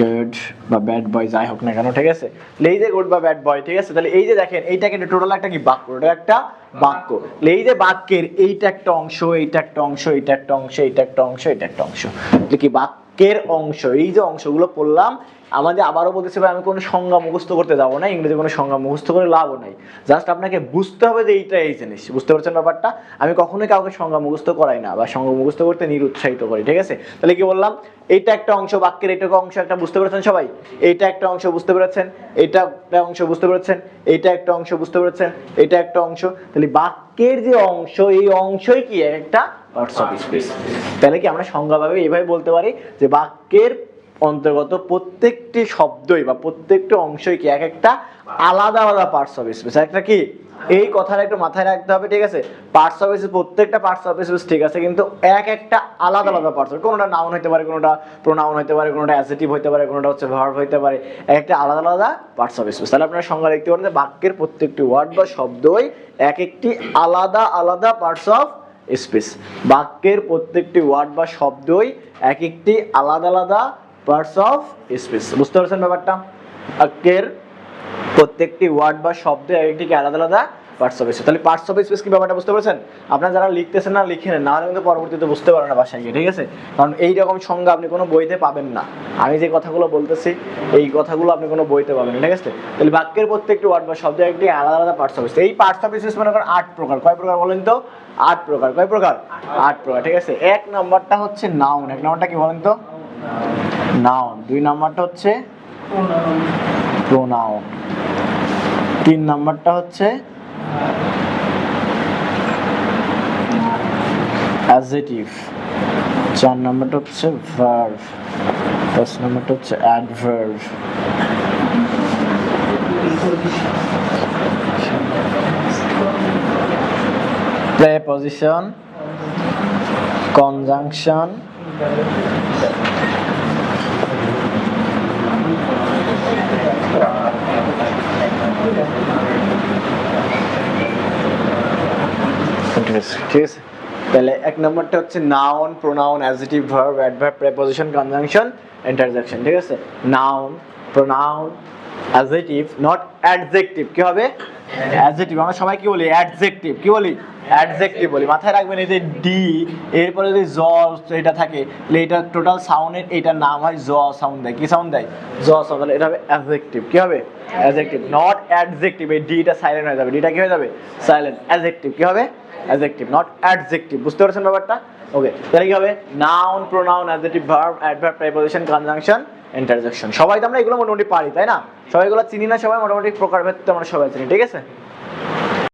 গুড বা ব্যাড বয়, যাই হোক না কেন, ঠিক আছে? তাহলে এই যে গুড বা ব্যাড বয়, ঠিক আছে? তাহলে এই যে দেখেন এইটা কিন্তু টোটাল একটা কি? বাক্য, এটা একটা বাক্য। তাহলে এই যে বাক্যের এইটা একটা অংশ, এইটা একটা অংশ, এইটা একটা অংশ, এইটা একটা অংশ, এটা একটা অংশ, তাহলে কি বাক্যের অংশ। এই যে অংশগুলো পড়লাম, আমাদের আবারও বলতেছে ভাই আমি কোনো সংজ্ঞা মুখস্থ করতে যাবো না, ইংরেজি কোনো সংজ্ঞা মুখস্থ করে লাভও নাই, জাস্ট আপনাকে বুঝতে হবে যে এইটা এই জিনিস। বুঝতে পারছেন ব্যাপারটা? আমি কখনোই কাউকে সংজ্ঞা মুখস্থ করাই না বা সংজ্ঞা মুখস্থ করতে নিরুৎসাহিত করি, ঠিক আছে? তাহলে কি বললাম? এইটা একটা অংশ, বাক্যের এটা অংশ একটা, বুঝতে পেরেছেন সবাই? এইটা একটা অংশ, বুঝতে পেরেছেন? এইটা একটা অংশ, বুঝতে পেরেছেন? এইটা একটা অংশ, বুঝতে পেরেছেন? এটা একটা অংশ। তাহলে বাক্যের যে অংশ, এই অংশই কি একটা পার্টস অফ স্পিচ। তাহলে কি আমরা সংজ্ঞাভাবে এইভাবে বলতে পারি যে বাক্যের অন্তর্গত প্রত্যেকটি শব্দই বা প্রত্যেকটি অংশই কি এক একটা আলাদা আলাদা পার্টস অফ স্পিচ। একটা কি এই কথাটা একটু মাথায় রাখতে হবে, ঠিক আছে? পার্টস অফ স্পিচ, প্রত্যেকটা পার্টস অফ স্পিচ, ঠিক আছে, কিন্তু এক একটা আলাদা আলাদা পার্টস। কোনোটা নাউন হতে পারে, কোনোটা প্রোনাউন হতে পারে, কোনোটা অ্যাডজেক্টিভ হতে পারে, কোনোটা হচ্ছে ভার্ব হতে পারে, এক একটা আলাদা আলাদা পার্টস অফ স্পিচ। তাহলে আপনারা সংজ্ঞা লিখতে পারেন যে বাক্যের প্রত্যেকটি ওয়ার্ড বা শব্দই এক একটি আলাদা আলাদা পার্টস অফ স্পিচ। বাক্যের প্রত্যেকটি ওয়ার্ড বা শব্দই এক একটি আলাদা আলাদা পার্টস অফ স্পিচ। বুঝতে পারছেন ব্যাপারটা? বাক্যের প্রত্যেকটি ওয়ার্ড বা শব্দ এক একটি আলাদা আলাদা পার্টস অফ স্পিচ। তাহলে পার্টস অফ স্পিচ কি ব্যাপারটা বুঝতে পারছেন? আপনারা যারা লিখতেছেন না লিখে নেন, নাহলে কিন্তু পরবর্তীতে বুঝতে পারেন না বাসায় গিয়ে, ঠিক আছে? কারণ এই রকম সংজ্ঞা আপনি কোনো বইতে পাবেন না। আমি যে কথাগুলো বলতেছি এই কথাগুলো আপনি কোনো বইতে পাবেন না, ঠিক আছে? তাহলে বাক্যের প্রত্যেকটি ওয়ার্ড বা শব্দ একটি আলাদা আলাদা পার্টস অফ স্পিচ। এই পার্টস অফ স্পিচ মনে করেন 8 প্রকার। কয় প্রকার বলেন তো? 8 প্রকার। কয় প্রকার? 8 প্রকার, ঠিক আছে? এক নাম্বারটা হচ্ছে নাউন। এক নাম্বারটা কি বলেন তো? নাউন। দুই নাম্বারটা হচ্ছে প্রোনাউন। তিন নাম্বারটা হচ্ছে অ্যাডজেক্টিভ। চার নাম্বারটা হচ্ছে ভার্ব। পাঁচ নাম্বারটা হচ্ছে অ্যাডভার্ব। প্রেপজিশন, কনজাংশন, ঠিক আছে? তাহলে এক নম্বরটা হচ্ছে noun, pronoun, adjective, verb, adverb, preposition, conjunction, interjection, ঠিক আছে? Noun, pronoun, adjective, not adjective. কি হবে? অ্যাডজেক্টিভ। আমরা সবাই কি বলি? অ্যাডজেক্টিভ। কি বলি? অ্যাডজেক্টিভ বলি। মাথায় রাখবেন এই যে ডি এরপরে যদি জ এটা থাকে, তাহলে এটা টোটাল সাউন্ডের এটার নাম হয় জ সাউন্ড দেয়। কি সাউন্ড দেয়? জ সাউন্ড। তাহলে এটা হবে অ্যাডজেক্টিভ। কি হবে? Adjective, not adjective. এই ডিটা সাইলেন্ট হয়ে যাবে। ডিটা কি হয়ে যাবে? সাইলেন্ট। অ্যাডজেক্টিভ কি হবে? Adjective, not adjective. বুঝতে পারছেন ব্যাপারটা? ওকে, তাহলে কি হবে? Noun, pronoun, adjective, verb, adverb, preposition, conjunction, interjection. সবাই তো আমরা এগুলো মোটামুটি পারি, তাই না? সবাই এগুলো চিনি না, সবাই মোটামুটি প্রকারভেদ তো আমরা সবাই চিনি, ঠিক আছে?